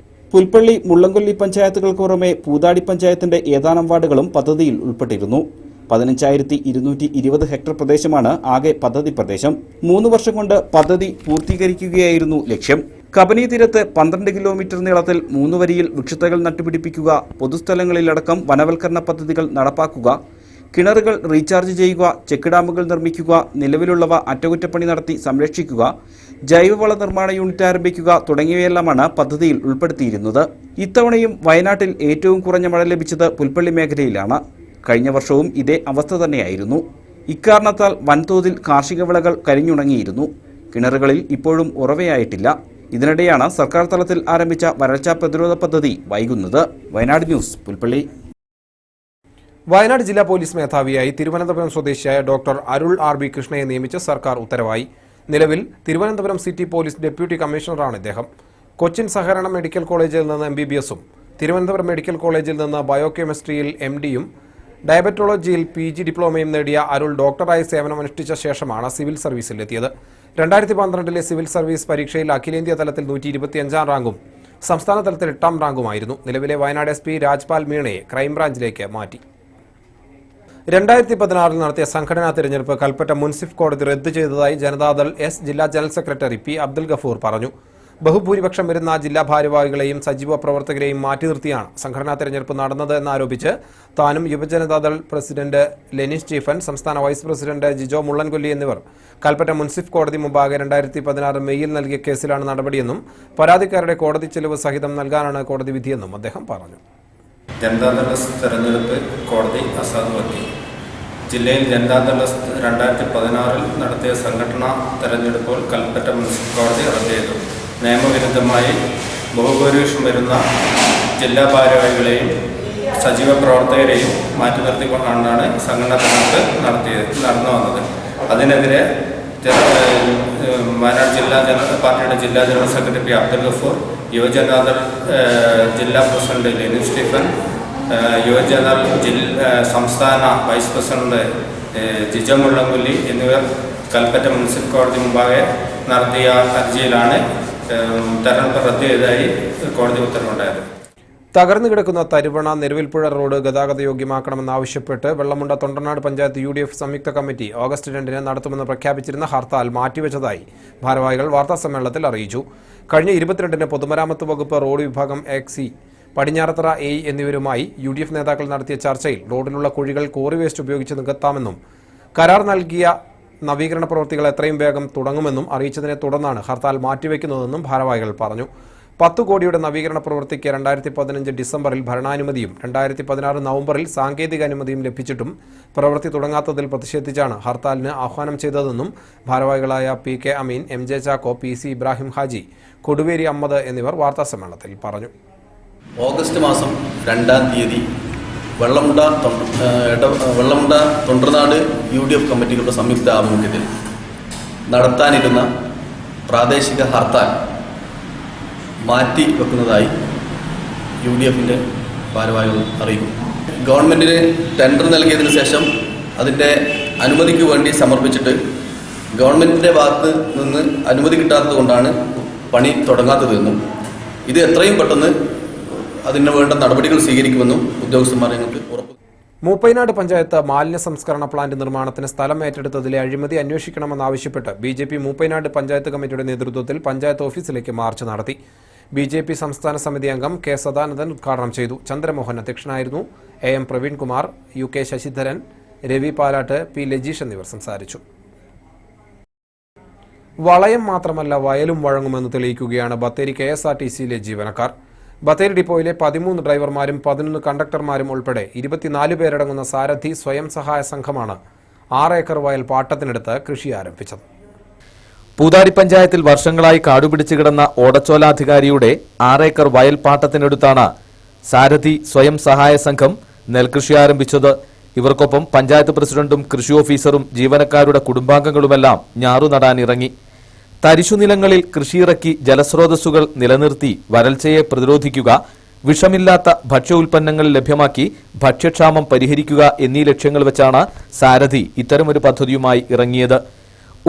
പുൽപ്പള്ളി, മുള്ളൻകൊല്ലി പഞ്ചായത്തുകൾക്ക് പുറമെ പൂതാടി പഞ്ചായത്തിന്റെ ഏതാനും വാർഡുകളും പദ്ധതിയിൽ ഉൾപ്പെട്ടിരുന്നു. 15,220 ഹെക്ടർ പ്രദേശമാണ് ആകെ പദ്ധതി പ്രദേശം. 3 വർഷം കൊണ്ട് പദ്ധതി പൂർത്തീകരിക്കുകയായിരുന്നു ലക്ഷ്യം. കബനി തീരത്ത് 12 കിലോമീറ്റർ നീളത്തിൽ 3 വരിയിൽ വൃക്ഷത്തൈകൾ നട്ടുപിടിപ്പിക്കുക, പൊതുസ്ഥലങ്ങളിലടക്കം വനവൽക്കരണ പദ്ധതികൾ നടപ്പാക്കുക, കിണറുകൾ റീചാർജ് ചെയ്യുക, ചെക്ക് ഡാമുകൾ നിർമ്മിക്കുക, നിലവിലുള്ളവ അറ്റകുറ്റപ്പണി നടത്തി സംരക്ഷിക്കുക, ജൈവവള നിർമ്മാണ യൂണിറ്റ് ആരംഭിക്കുക തുടങ്ങിയവയെല്ലാമാണ് പദ്ധതിയിൽ ഉൾപ്പെടുത്തിയിരുന്നത്. ഇത്തവണയും വയനാട്ടിൽ ഏറ്റവും കുറഞ്ഞ മഴ ലഭിച്ചത് പുൽപ്പള്ളി മേഖലയിലാണ്. കഴിഞ്ഞ വർഷവും ഇതേ അവസ്ഥ തന്നെയായിരുന്നു. ഇക്കാരണത്താൽ വൻതോതിൽ കാർഷിക വിളകൾ കരിഞ്ഞുണങ്ങിയിരുന്നു. കിണറുകളിൽ ഇപ്പോഴും ഉറവയായിട്ടില്ല. ഇതിനിടെയാണ് സർക്കാർ തലത്തിൽ ആരംഭിച്ച വരൾച്ചാ പ്രതിരോധ പദ്ധതി വൈകുന്നത്. വയനാട് ന്യൂസ്, പുൽപ്പള്ളി. വയനാട് ജില്ലാ പോലീസ് മേധാവിയായി തിരുവനന്തപുരം സ്വദേശിയായ ഡോക്ടർ അരുൾ RB കൃഷ്ണയെ നിയമിച്ച് സർക്കാർ ഉത്തരവായി. നിലവിൽ തിരുവനന്തപുരം സിറ്റി പോലീസ് ഡെപ്യൂട്ടി കമ്മീഷണറാണ് ഇദ്ദേഹം. കൊച്ചിൻ സഹകരണ മെഡിക്കൽ കോളേജിൽ നിന്ന് MBBS-ഉം തിരുവനന്തപുരം മെഡിക്കൽ കോളേജിൽ നിന്ന് ബയോകെമിസ്ട്രിയിൽ MD-യും ഡയബറ്റോളജിയിൽ PG ഡിപ്ലോമയും നേടിയ അരുൾ ഡോക്ടറായി സേവനമനുഷ്ഠിച്ച ശേഷമാണ് സിവിൽ സർവീസിലെത്തിയത്. 2012-ലെ സിവിൽ സർവീസ് പരീക്ഷയിൽ അഖിലേന്ത്യാ തലത്തിൽ 125-ാം റാങ്കും സംസ്ഥാന തലത്തിൽ 8-ാം റാങ്കുമായിരുന്നു. നിലവിലെ വയനാട് SP രാജ്പാൽ മീണയെ ക്രൈംബ്രാഞ്ചിലേക്ക് മാറ്റി. 2016-ൽ നടത്തിയ സംഘടനാ തെരഞ്ഞെടുപ്പ് കൽപ്പറ്റ മുൻസിഫ് കോടതി റദ്ദ് ചെയ്തതായി ജനതാദൾ S ജില്ലാ general secretary P Abdul Gafoor പറഞ്ഞു. ബഹുഭൂരിപക്ഷം വരുന്ന ജില്ലാ ഭാരവാഹികളെയും സജീവ പ്രവർത്തകരെയും മാറ്റി നിർത്തിയാണ് സംഘടനാ തെരഞ്ഞെടുപ്പ് നടന്നത് എന്നാരോപിച്ച് താനും യുവജനതാദൾ പ്രസിഡന്റ് ലെനിസ് സ്റ്റീഫൻ, സംസ്ഥാന വൈസ് പ്രസിഡന്റ് ജിജോ മുള്ളൻകൊല്ലി എന്നിവർ കൽപ്പറ്റ മുൻസിഫ് കോടതി മുമ്പാകെ 2016 മെയ്യിൽ നൽകിയ കേസിലാണ് നടപടിയെന്നും പരാതിക്കാരുടെ കോടതി ചെലവ് സഹിതം നൽകാനാണ് കോടതി വിധിയെന്നും അദ്ദേഹം പറഞ്ഞു. ജനതാദൾ തെരഞ്ഞെടുപ്പ് കോടതി അസാധുവാക്കി. ജില്ലയിൽ ജനതാദൾ 2016-ൽ നടത്തിയ സംഘടനാ തെരഞ്ഞെടുപ്പോൾ കൽപ്പറ്റ മുനിസിപ്പൽ കോടതി റദ്ദ് ചെയ്തു. നിയമവിരുദ്ധമായി ബഹുഭൂരിപക്ഷം വരുന്ന ജില്ലാ ഭാരവാഹികളെയും സജീവ പ്രവർത്തകരെയും മാറ്റി നിർത്തിക്കൊണ്ടാണ് സംഘടനാ തെരഞ്ഞെടുപ്പ് നടന്നു വന്നത്. അതിനെതിരെ വയനാട് പാർട്ടിയുടെ ജില്ലാ general secretary P Abdul Gafoor, Yuvajanathadal ജില്ലാ പ്രസിഡന്റ് ലെനിൻ സ്റ്റീഫൻ, യുവജനതാദൾ സംസ്ഥാന വൈസ് പ്രസിഡന്റ് ജിജ മുള്ളംകുല്ലി എന്നിവർ കൽപ്പറ്റ മുനിസിപ്പൽ കോടതി മുമ്പാകെ നടത്തിയ ഹർജിയിലാണ് തെരഞ്ഞെടുപ്പ് റദ്ദ് ചെയ്തതായി കോടതി ഉത്തരവുണ്ടായത്. തകർന്നു കിടക്കുന്ന തരുവണ നെരുവിൽപ്പുഴ റോഡ് ഗതാഗതയോഗ്യമാക്കണമെന്നാവശ്യപ്പെട്ട് വെള്ളമുണ്ട തൊണ്ടനാട് പഞ്ചായത്ത് UDF സംയുക്ത കമ്മിറ്റി ഓഗസ്റ്റ് 2-ന് നടത്തുമെന്ന് പ്രഖ്യാപിച്ചിരുന്ന ഹർത്താൽ മാറ്റിവെച്ചതായി ഭാരവാഹികൾ വാർത്താസമ്മേളനത്തിൽ അറിയിച്ചു. കഴിഞ്ഞ 22-ന് പൊതുമരാമത്ത് വകുപ്പ് റോഡ് വിഭാഗം XC പടിഞ്ഞാറത്തറ AE എന്നിവരുമായി UDF നേതാക്കൾ നടത്തിയ ചർച്ചയിൽ റോഡിലുള്ള കുഴികൾ കോറി വേസ്റ്റ് ഉപയോഗിച്ച് നികത്താമെന്നും കരാർ നൽകിയ നവീകരണ പ്രവൃത്തികൾ എത്രയും വേഗം തുടങ്ങുമെന്നും അറിയിച്ചതിനെ തുടർന്നാണ് ഹർത്താൽ മാറ്റിവെക്കുന്നതെന്നും ഭാരവാഹികൾ പറഞ്ഞു. 10 കോടിയുടെ നവീകരണ പ്രവൃത്തിക്ക് 2015 ഡിസംബറിൽ ഭരണാനുമതിയും 2016 നവംബറിൽ സാങ്കേതിക അനുമതിയും ലഭിച്ചിട്ടും പ്രവൃത്തി തുടങ്ങാത്തതിൽ പ്രതിഷേധിച്ചാണ് ഹർത്താലിന് ആഹ്വാനം ചെയ്തതെന്നും ഭാരവാഹികളായ PK അമീൻ, MJ ചാക്കോ, PC ഇബ്രാഹിം ഹാജി, കൊടുവേരി അഹമ്മദ് എന്നിവർ വാർത്താസമ്മേളനത്തിൽ പറഞ്ഞു. ഓഗസ്റ്റ് മാസം 2-ാം തീയതി വെള്ളമുണ്ട തൊണ്ടനാട് UDF കമ്മിറ്റികളുടെ സംയുക്ത ആഭിമുഖ്യത്തിൽ നടത്താനിരുന്ന പ്രാദേശിക ഹർത്താൽ മാറ്റി വെക്കുന്നതായി UDFിൻ്റെ ഭാരവാഹികൾ അറിയിക്കുന്നു. ഗവൺമെൻറ്റിന് ടെൻഡർ നൽകിയതിന് ശേഷം അതിൻ്റെ അനുമതിക്ക് വേണ്ടി സമർപ്പിച്ചിട്ട് ഗവൺമെൻറ്റിൻ്റെ ഭാഗത്ത് നിന്ന് അനുമതി കിട്ടാത്തത് കൊണ്ടാണ് പണി തുടങ്ങാത്തതെന്നും ഇത് എത്രയും പെട്ടെന്ന് അതിന് വേണ്ട നടപടികൾ സ്വീകരിക്കുമെന്നും ഉദ്യോഗസ്ഥന്മാർ ഞങ്ങൾക്ക് ഉറപ്പ്. മൂപ്പൈനാട് പഞ്ചായത്ത് മാലിന്യ സംസ്കരണ പ്ലാന്റ് നിർമ്മാണത്തിന് സ്ഥലം ഏറ്റെടുത്തതിലെ അഴിമതി അന്വേഷിക്കണമെന്നാവശ്യപ്പെട്ട് BJP മൂപ്പൈനാട് പഞ്ചായത്ത് കമ്മിറ്റിയുടെ നേതൃത്വത്തിൽ പഞ്ചായത്ത് ഓഫീസിലേക്ക് മാർച്ച് നടത്തി. BJP സംസ്ഥാന സമിതി അംഗം K സദാനന്ദൻ ഉദ്ഘാടനം ചെയ്തു. ചന്ദ്രമോഹൻ അധ്യക്ഷനായിരുന്നു. AM Praveenkumar, UK Sasidharan, Ravi Palat, P Lajeesh എന്നിവർ സംസാരിച്ചു. വളയം മാത്രമല്ല വയലും വഴങ്ങുമെന്ന് തെളിയിക്കുകയാണ് ബത്തേരി KSRTCയിലെ ജീവനക്കാർ. ബത്തേരി ഡിപ്പോയിലെ 13 ഡ്രൈവർമാരും 11 കണ്ടക്ടർമാരും ഉൾപ്പെടെ 24 പേരടങ്ങുന്ന സാരഥി സ്വയം സഹായ സംഘമാണ് 6 ഏക്കർ വയൽ പാട്ടത്തിനെടുത്ത് കൃഷി ആരംഭിച്ചത്. പൂതാടി പഞ്ചായത്തിൽ വർഷങ്ങളായി കാടുപിടിച്ചു കിടന്ന ഓടച്ചോലാധികാരിയുടെ 6 ഏക്കർ വയൽ പാട്ടത്തിനെടുത്താണ് സാരഥി സ്വയം സഹായ സംഘം നെൽകൃഷി ആരംഭിച്ചത്. ഇവർക്കൊപ്പം പഞ്ചായത്ത് പ്രസിഡന്റും കൃഷി ഓഫീസറും ജീവനക്കാരുടെ കുടുംബാംഗങ്ങളുമെല്ലാം ഞാറു നടാനിറങ്ങി. തരിശുനിലങ്ങളിൽ കൃഷിയിറക്കി ജലസ്രോതസ്സുകൾ നിലനിർത്തി വരൾച്ചയെ പ്രതിരോധിക്കുക, വിഷമില്ലാത്ത ഭക്ഷ്യ ഉൽപ്പന്നങ്ങൾ ലഭ്യമാക്കി ഭക്ഷ്യക്ഷാമം പരിഹരിക്കുക എന്നീ ലക്ഷ്യങ്ങൾ വെച്ചാണ് സാരഥി ഇത്തരമൊരു പദ്ധതിയുമായി ഇറങ്ങിയത്.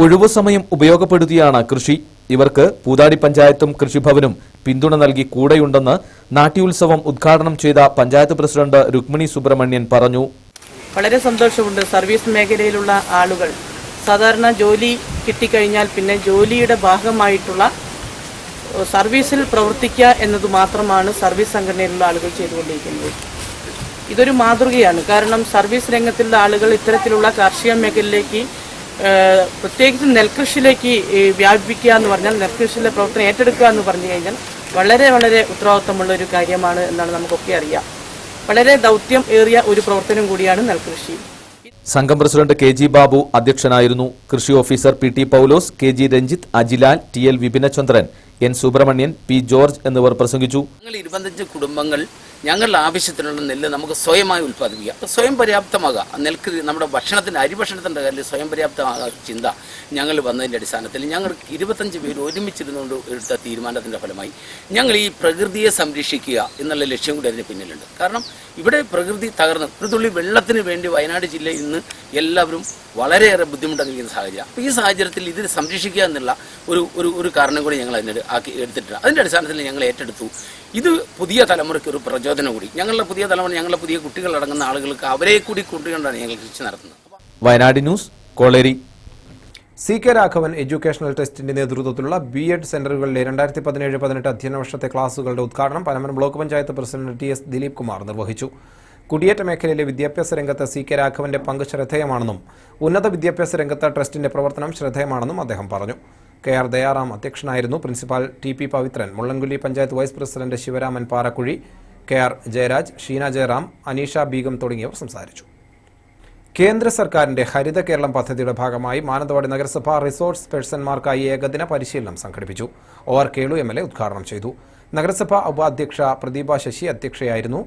ഒഴിവു സമയം ഉപയോഗപ്പെടുത്തിയാണ് കൃഷി. ഇവർക്ക് പൂതാടി പഞ്ചായത്തും കൃഷിഭവനും പിന്തുണ നൽകി കൂടെയുണ്ടെന്ന് നാട്യോത്സവം ഉദ്ഘാടനം ചെയ്ത പഞ്ചായത്ത് പ്രസിഡന്റ് രുക്മിണി സുബ്രഹ്മണ്യൻ പറഞ്ഞു. വളരെ സന്തോഷമുണ്ട്. സർവീസ് മേഖലയിലുള്ള ആളുകൾ സാധാരണ ജോലി കിട്ടിക്കഴിഞ്ഞാൽ പിന്നെ ജോലിയുടെ ഭാഗമായിട്ടുള്ള സർവീസിൽ പ്രവർത്തിക്കുക എന്നത് മാത്രമാണ് സർവീസ് സംഘടനയിലുള്ള ആളുകൾ ചെയ്തുകൊണ്ടിരിക്കുന്നത്. ഇതൊരു മാതൃകയാണ്. കാരണം സർവീസ് രംഗത്തുള്ള ആളുകൾ ഇത്തരത്തിലുള്ള കാർഷിക മേഖലയിലേക്ക് പ്രത്യേകിച്ച് നെൽകൃഷിയിലേക്ക് വ്യാപിപ്പിക്കുക എന്ന് പറഞ്ഞാൽ, നെൽകൃഷിയിലെ പ്രവർത്തനം ഏറ്റെടുക്കുക എന്ന് പറഞ്ഞു കഴിഞ്ഞാൽ വളരെ വളരെ ഉത്തരവാദിത്തമുള്ള ഒരു കാര്യമാണ് എന്നാണ് നമുക്കൊക്കെ അറിയാം. വളരെ ദൗത്യം ഏറിയ ഒരു പ്രവർത്തനം കൂടിയാണ് നെൽകൃഷി. സംഘം പ്രസിഡന്റ് KG ബാബു അധ്യക്ഷനായിരുന്നു. കൃഷി officer PT Paulose, KG Ranjith, Ajilal, TL Vipinachandran, N Subramanian, P George എന്നിവർ പ്രസംഗിച്ചു. 25 കുടുംബങ്ങൾ ഞങ്ങളുടെ ആവശ്യത്തിനുള്ള നെല്ല് നമുക്ക് സ്വയമായി ഉൽപ്പാദിപ്പിക്കുക, സ്വയം പര്യാപ്തമാകുക. നെൽകൃഷി നമ്മുടെ ഭക്ഷണത്തിൻ്റെ അരിഭക്ഷണത്തിൻ്റെ കാര്യത്തിൽ സ്വയം പര്യാപ്തമാകാൻ ചിന്ത ഞങ്ങൾ വന്നതിൻ്റെ അടിസ്ഥാനത്തിൽ ഞങ്ങൾ 25 പേര് ഒരുമിച്ചിരുന്നുകൊണ്ട് എടുത്ത തീരുമാനത്തിൻ്റെ ഫലമായി ഞങ്ങൾ ഈ പ്രകൃതിയെ സംരക്ഷിക്കുക എന്നുള്ള ലക്ഷ്യം കൂടി അതിന് പിന്നിലുണ്ട്. കാരണം ഇവിടെ പ്രകൃതി തകർന്ന് ഒരു തുള്ളി വെള്ളത്തിന് വേണ്ടി വയനാട് ജില്ലയിൽ ഇന്ന് എല്ലാവരും വളരെയേറെ ബുദ്ധിമുട്ടറിയിക്കുന്ന സാഹചര്യം. അപ്പോൾ ഈ സാഹചര്യത്തിൽ ഇത് സംരക്ഷിക്കുക എന്നുള്ള ഒരു കാരണം കൂടി ഞങ്ങൾ അതിന് എടുത്തിട്ടുണ്ട്. അതിൻ്റെ അടിസ്ഥാനത്തിൽ ഞങ്ങൾ ഏറ്റെടുത്തു. ഇത് പുതിയ തലമുറയ്ക്ക് ഒരു പ്രചോദനം കൂടി. ഞങ്ങളുടെ പുതിയ തലമുറ, ഞങ്ങളുടെ പുതിയ കുട്ടികളടങ്ങുന്ന ആളുകൾക്ക് അവരെ കൂടി കൊണ്ടുകൊണ്ടാണ് ഞങ്ങൾ കൃഷി നടത്തുന്നത്. Wayanad news, Koleri. CK Raghavan educational ട്രസ്റ്റിന്റെ നേതൃത്വത്തിലുള്ള B.Ed സെന്ററുകളിലെ 2017-18 അധ്യയന വർഷത്തെ ക്ലാസുകളുടെ ഉദ്ഘാടനം Panamaram block panchayat president TS Dileep Kumar നിർവഹിച്ചു. കുടിയേറ്റ മേഖലയിലെ വിദ്യാഭ്യാസ രംഗത്ത് CK രാഘവന്റെ പങ്ക് ശ്രദ്ധേയമാണെന്നും ഉന്നത വിദ്യാഭ്യാസ രംഗത്ത് ട്രസ്റ്റിന്റെ പ്രവർത്തനം ശ്രദ്ധേയമാണെന്നും അദ്ദേഹം പറഞ്ഞു. KR ദയാറാം അധ്യക്ഷനായിരുന്നു. Principal TP Pavithran, Mullankolli panchayat vice president Sivaraman Parakkuzhi, KR Jayaraj, Sheena Jayaram, Aneesha Begum തുടങ്ങിയവർ സംസാരിച്ചു. കേന്ദ്ര സർക്കാരിന്റെ ഹരിത കേരളം പദ്ധതിയുടെ ഭാഗമായി മാനന്തവാടി നഗരസഭ റിസോഴ്സ് പേഴ്സൺമാർക്കായി ഏകദിന പരിശീലനം സംഘടിപ്പിച്ചു. OR കേളു MLA ഉദ്ഘാടനം ചെയ്തു. നഗരസഭ ഉപാധ്യക്ഷ പ്രദീപ ശശി അധ്യക്ഷയായിരുന്നു.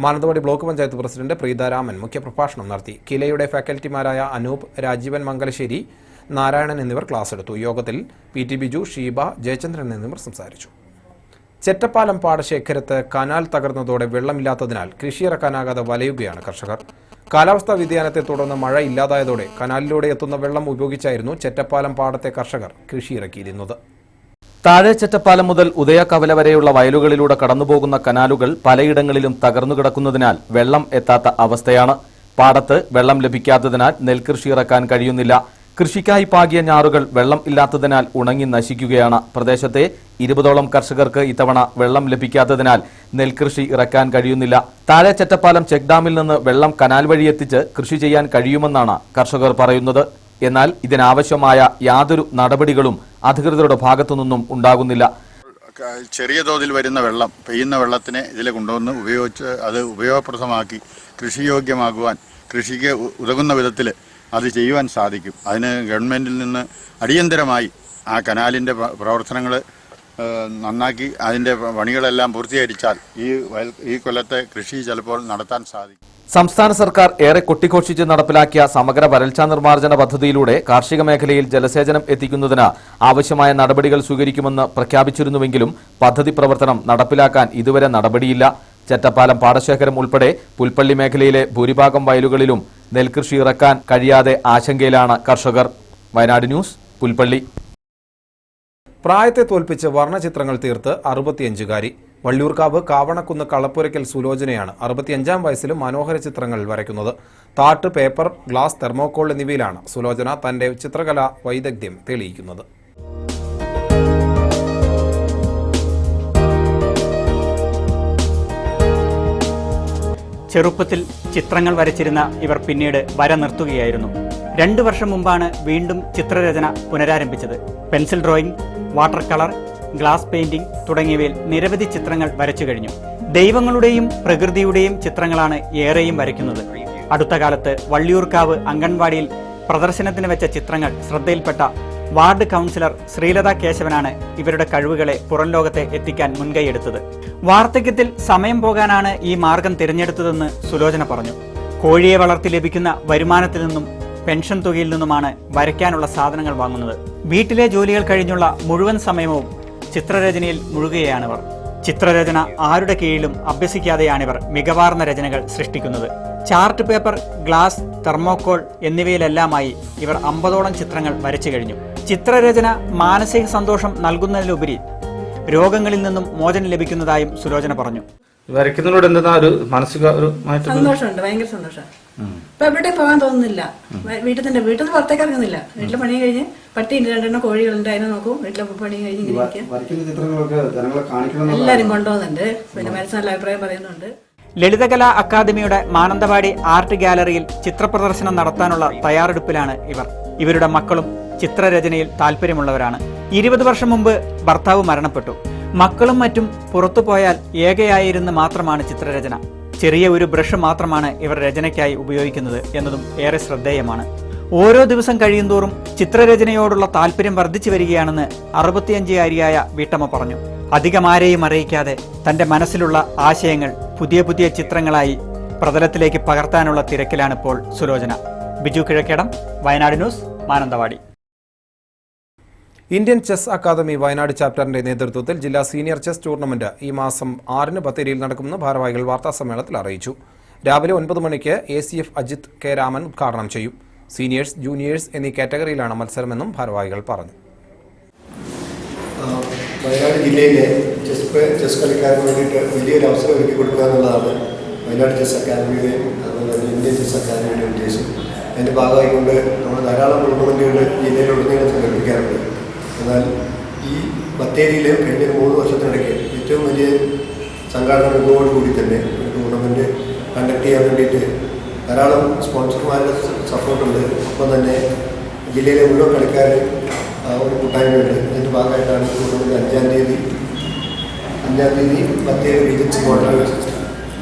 മാനന്തവാടി ബ്ലോക്ക് പഞ്ചായത്ത് പ്രസിഡന്റ് പ്രീതാരാമൻ മുഖ്യപ്രഭാഷണം നടത്തി. കിലയുടെ ഫാക്കൽറ്റിമാരായ അനൂപ്, രാജീവൻ മംഗലശ്ശേരി, നാരായണൻ എന്നിവർ ക്ലാസ് എടുത്തു. യോഗത്തിൽ പി ടി ബിജു, ഷീബ, ജയചന്ദ്രൻ എന്നിവർ സംസാരിച്ചു. ചെറ്റപ്പാലം പാടശേഖരത്ത് കനാൽ തകർന്നതോടെ വെള്ളമില്ലാത്തതിനാൽ കൃഷിയിറക്കാനാകാതെ വലയുകയാണ് കർഷകർ. കാലാവസ്ഥാ വ്യതിയാനത്തെ തുടർന്ന് മഴ ഇല്ലാതായതോടെ കനാലിലൂടെ എത്തുന്ന വെള്ളം ഉപയോഗിച്ചായിരുന്നു ചെറ്റപ്പാലം പാടത്തെ കർഷകർ കൃഷിയിറക്കിയിരുന്നത്. താഴെ ചെറ്റപ്പാലം മുതൽ ഉദയകവല വരെയുള്ള വയലുകളിലൂടെ കടന്നുപോകുന്ന കനാലുകൾ പലയിടങ്ങളിലും തകർന്നു കിടക്കുന്നതിനാൽ വെള്ളം എത്താത്ത അവസ്ഥയാണ്. പാടത്ത് വെള്ളം ലഭിക്കാത്തതിനാൽ നെൽകൃഷി ഇറക്കാൻ കഴിയുന്നില്ല. കൃഷിക്കായി പാകിയ ഞാറുകൾ വെള്ളം ഇല്ലാത്തതിനാൽ ഉണങ്ങി നശിക്കുകയാണ്. പ്രദേശത്തെ 20ഓളം കർഷകർക്ക് ഇത്തവണ വെള്ളം ലഭിക്കാത്തതിനാൽ നെൽകൃഷി ഇറക്കാൻ കഴിയുന്നില്ല. താഴെ ചെറ്റപ്പാലം ചെക്ക് ഡാമിൽ നിന്ന് വെള്ളം കനാൽ വഴി എത്തിച്ച് കൃഷി ചെയ്യാൻ കഴിയുമെന്നാണ് കർഷകർ പറയുന്നത്. എന്നാൽ ഇതിനാവശ്യമായ യാതൊരു നടപടികളും അധികൃതരുടെ ഭാഗത്തുനിന്നും ഉണ്ടാകുന്നില്ല. ചെറിയ തോതിൽ വരുന്ന വെള്ളം, പെയ്യുന്ന വെള്ളത്തിനെ ഇതിൽ കൊണ്ടുവന്ന് ഉപയോഗിച്ച് അത് ഉപയോഗപ്രദമാക്കി കൃഷിയോഗ്യമാക്കുവാൻ, കൃഷിക്ക് ഉതകുന്ന വിധത്തിൽ അത് ചെയ്യുവാൻ സാധിക്കും. അതിന് ഗവൺമെൻറ്റിൽ നിന്ന് അടിയന്തരമായി ആ കനാലിൻ്റെ പ്രവർത്തനങ്ങൾ നന്നാക്കി അതിൻ്റെ പണികളെല്ലാം പൂർത്തീകരിച്ചാൽ ഈ കൊല്ലത്തെ കൃഷി ചിലപ്പോൾ നടത്താൻ സാധിക്കും. സംസ്ഥാന സർക്കാർ ഏറെ കൊട്ടിഘോഷിച്ച് നടപ്പിലാക്കിയ സമഗ്ര വരൾച്ചാ നിർമ്മാർജ്ജന പദ്ധതിയിലൂടെ കാർഷിക മേഖലയിൽ ജലസേചനം എത്തിക്കുന്നതിന് ആവശ്യമായ നടപടികൾ സ്വീകരിക്കുമെന്ന് പ്രഖ്യാപിച്ചിരുന്നുവെങ്കിലും പദ്ധതി പ്രവർത്തനം നടപ്പിലാക്കാൻ ഇതുവരെ നടപടിയില്ല. ചെറ്റപ്പാലം പാടശേഖരം ഉൾപ്പെടെ പുൽപ്പള്ളി മേഖലയിലെ ഭൂരിഭാഗം വയലുകളിലും നെൽകൃഷി ഇറക്കാൻ കഴിയാതെ ആശങ്കയിലാണ് കർഷകർ. വയനാട് ന്യൂസ്, പുൽപ്പള്ളി. പ്രായത്തെ തോൽപ്പിച്ച് വർണ്ണചിത്രങ്ങൾ തീർത്ത് 65കാരി. വള്ളിയൂർക്കാവ് കാവണക്കുന്ന് കളപ്പുരയ്ക്കൽ സുലോചനയാണ് 65-ാം വയസ്സിലും മനോഹര ചിത്രങ്ങൾ വരയ്ക്കുന്നത്. താട്ട്, പേപ്പർ, ഗ്ലാസ്, തെർമോക്കോൾ എന്നിവയിലാണ് സുലോചന തന്റെ ചിത്രകലാ വൈദഗ്ധ്യം തെളിയിക്കുന്നത്. ചെറുപ്പത്തിൽ ചിത്രങ്ങൾ വരച്ചിരുന്ന ഇവർ പിന്നീട് വര നിർത്തുകയായിരുന്നു. 2 വർഷം മുമ്പാണ് വീണ്ടും ചിത്രരചന പുനരാരംഭിച്ചത്. Pencil drawing, water colour, glass painting തുടങ്ങിയവയിൽ നിരവധി ചിത്രങ്ങൾ വരച്ചു കഴിഞ്ഞു. ദൈവങ്ങളുടെയും പ്രകൃതിയുടെയും ചിത്രങ്ങളാണ് ഏറെയും വരയ്ക്കുന്നത്. അടുത്ത കാലത്ത് വള്ളിയൂർക്കാവ് അംഗൻവാടിയിൽ പ്രദർശനത്തിന് വെച്ച ചിത്രങ്ങൾ ശ്രദ്ധയിൽപ്പെട്ട വാർഡ് കൗൺസിലർ ശ്രീലത കേശവനാണ് ഇവരുടെ കഴിവുകളെ പുറം ലോകത്തെ എത്തിക്കാൻ മുൻകൈയെടുത്തത്. വാർദ്ധക്യത്തിൽ സമയം പോകാനാണ് ഈ മാർഗം തിരഞ്ഞെടുത്തതെന്ന് സുലോചന പറഞ്ഞു. കോഴിയെ വളർത്തി ലഭിക്കുന്ന വരുമാനത്തിൽ നിന്നും പെൻഷൻ തുകയിൽ നിന്നുമാണ് വരയ്ക്കാനുള്ള സാധനങ്ങൾ വാങ്ങുന്നത്. വീട്ടിലെ ജോലികൾ കഴിഞ്ഞുള്ള മുഴുവൻ സമയവും ചിത്രരചനയിൽ മുഴുകുകയാണിവർ. ചിത്രരചന ആരുടെ കീഴിലും അഭ്യസിക്കാതെയാണിവർ മികവാർന്ന രചനകൾ സൃഷ്ടിക്കുന്നത്. ചാർട്ട് പേപ്പർ, ഗ്ലാസ്, തെർമോക്കോൾ എന്നിവയിലെല്ലാമായി ഇവർ 50ഓളം ചിത്രങ്ങൾ വരച്ചു കഴിഞ്ഞു. ചിത്രരചന മാനസിക സന്തോഷം നൽകുന്നതിലുപരി രോഗങ്ങളിൽ നിന്നും മോചനം ലഭിക്കുന്നതായും സുലോചന പറഞ്ഞു. വരയ്ക്കുന്നതിലൂടെ എന്താ ഒരു മാനസിക സന്തോഷമുണ്ട്, ഭയങ്കര സന്തോഷം. ഇപ്പൊ എവിടെ പോകാൻ തോന്നുന്നില്ല. വീട്ടിൽ നിന്ന് പുറത്തേക്ക് ഇറങ്ങുന്നില്ല. വീട്ടിലെ പണി കഴിഞ്ഞ് പട്ടിയുണ്ട്, 2 കോഴികളുണ്ട്, അതിനെ നോക്കും. വീട്ടിലെ പണി കഴിഞ്ഞ് എല്ലാരും കൊണ്ടുപോകുന്നുണ്ട്. പിന്നെ മനസ്സിൽ നല്ല അഭിപ്രായം പറയുന്നുണ്ട്. ലളിതകലാ അക്കാദമിയുടെ മാനന്തവാടി ആർട്ട് ഗാലറിയിൽ ചിത്രപ്രദർശനം നടത്താനുള്ള തയ്യാറെടുപ്പിലാണ് ഇവർ. ഇവരുടെ മക്കളും ചിത്രരചനയിൽ താല്പര്യമുള്ളവരാണ്. 20 വർഷം മുമ്പ് ഭർത്താവ് മരണപ്പെട്ടു. മക്കളും മറ്റും പുറത്തു പോയാൽ ഏകയായിരുന്ന് മാത്രമാണ് ചിത്രരചന. ചെറിയ ഒരു ബ്രഷ് മാത്രമാണ് ഇവർ രചനയ്ക്കായി ഉപയോഗിക്കുന്നത് എന്നതും ഏറെ ശ്രദ്ധേയമാണ്. ഓരോ ദിവസം കഴിയുന്തോറും ചിത്രരചനയോടുള്ള താല്പര്യം വർദ്ധിച്ചു വരികയാണെന്ന് 65-കാരിയായ വീട്ടമ്മ പറഞ്ഞു. അധികമാരെയും അറിയിക്കാതെ തന്റെ മനസ്സിലുള്ള ആശയങ്ങൾ പുതിയ പുതിയ ചിത്രങ്ങളായി പ്രതലത്തിലേക്ക് പകർത്താനുള്ള തിരക്കിലാണിപ്പോൾ Sulochana. Biju Kizhakkedam, Wayanad news, Mananthavady. Indian chess academy Wayanad ചാപ്റ്ററിന്റെ നേതൃത്വത്തിൽ ജില്ലാ സീനിയർ ചെസ് ടൂർണമെന്റ് ഈ മാസം 6-ന് ബത്തേരിയിൽ നടക്കുമെന്ന് ഭാരവാഹികൾ വാർത്താസമ്മേളനത്തിൽ അറിയിച്ചു. രാവിലെ 9 മണിക്ക് ACF അജിത് കെ രാമൻ ഉദ്ഘാടനം ചെയ്യും. സീനിയേഴ്സ്, ജൂനിയേഴ്സ് എന്നീ കാറ്റഗറിയിലാണ് മത്സരമെന്നും ഭാരവാഹികൾ പറഞ്ഞു. വയനാട് ജില്ലയിലെ ചെസ് കളിക്കാർക്ക് വേണ്ടിയിട്ട് വലിയൊരു അവസരം ഒരുക്കി കൊടുക്കുക എന്നുള്ളതാണ് വയനാട് ചെസ് അക്കാദമിയുടെയും അതുപോലെ തന്നെ ഇന്ത്യൻ ചെസ് അക്കാദമിയുടെയും ഉദ്ദേശം. അതിൻ്റെ ഭാഗമായിക്കൊണ്ട് നമ്മൾ ധാരാളം ടൂർണമെൻറ്റുകൾ ജില്ലയിലുടനീളം സംഘടിപ്പിക്കാറുണ്ട്. എന്നാൽ ഈ ബത്തേരിയിൽ കഴിഞ്ഞ 3 വർഷത്തിനിടയ്ക്ക് ഏറ്റവും വലിയ സംഘാടന മികവോടുകൂടി തന്നെ ഒരു ടൂർണമെൻറ്റ് കണ്ടക്ട് ചെയ്യാൻ വേണ്ടിയിട്ട് ധാരാളം സ്പോൺസർമാരുടെ സപ്പോർട്ടുണ്ട്. ഒപ്പം തന്നെ ജില്ലയിലെ മുഴുവൻ കളിക്കാർ ഒരു കൂട്ടായ്മയുണ്ട്. അതിൻ്റെ ഭാഗമായിട്ടാണ് ടൂർണമെൻറ്റ് 5-ാം തീയതി ബത്തേരി റീജൻസി ഹോട്ടലിൽ വെച്ച്,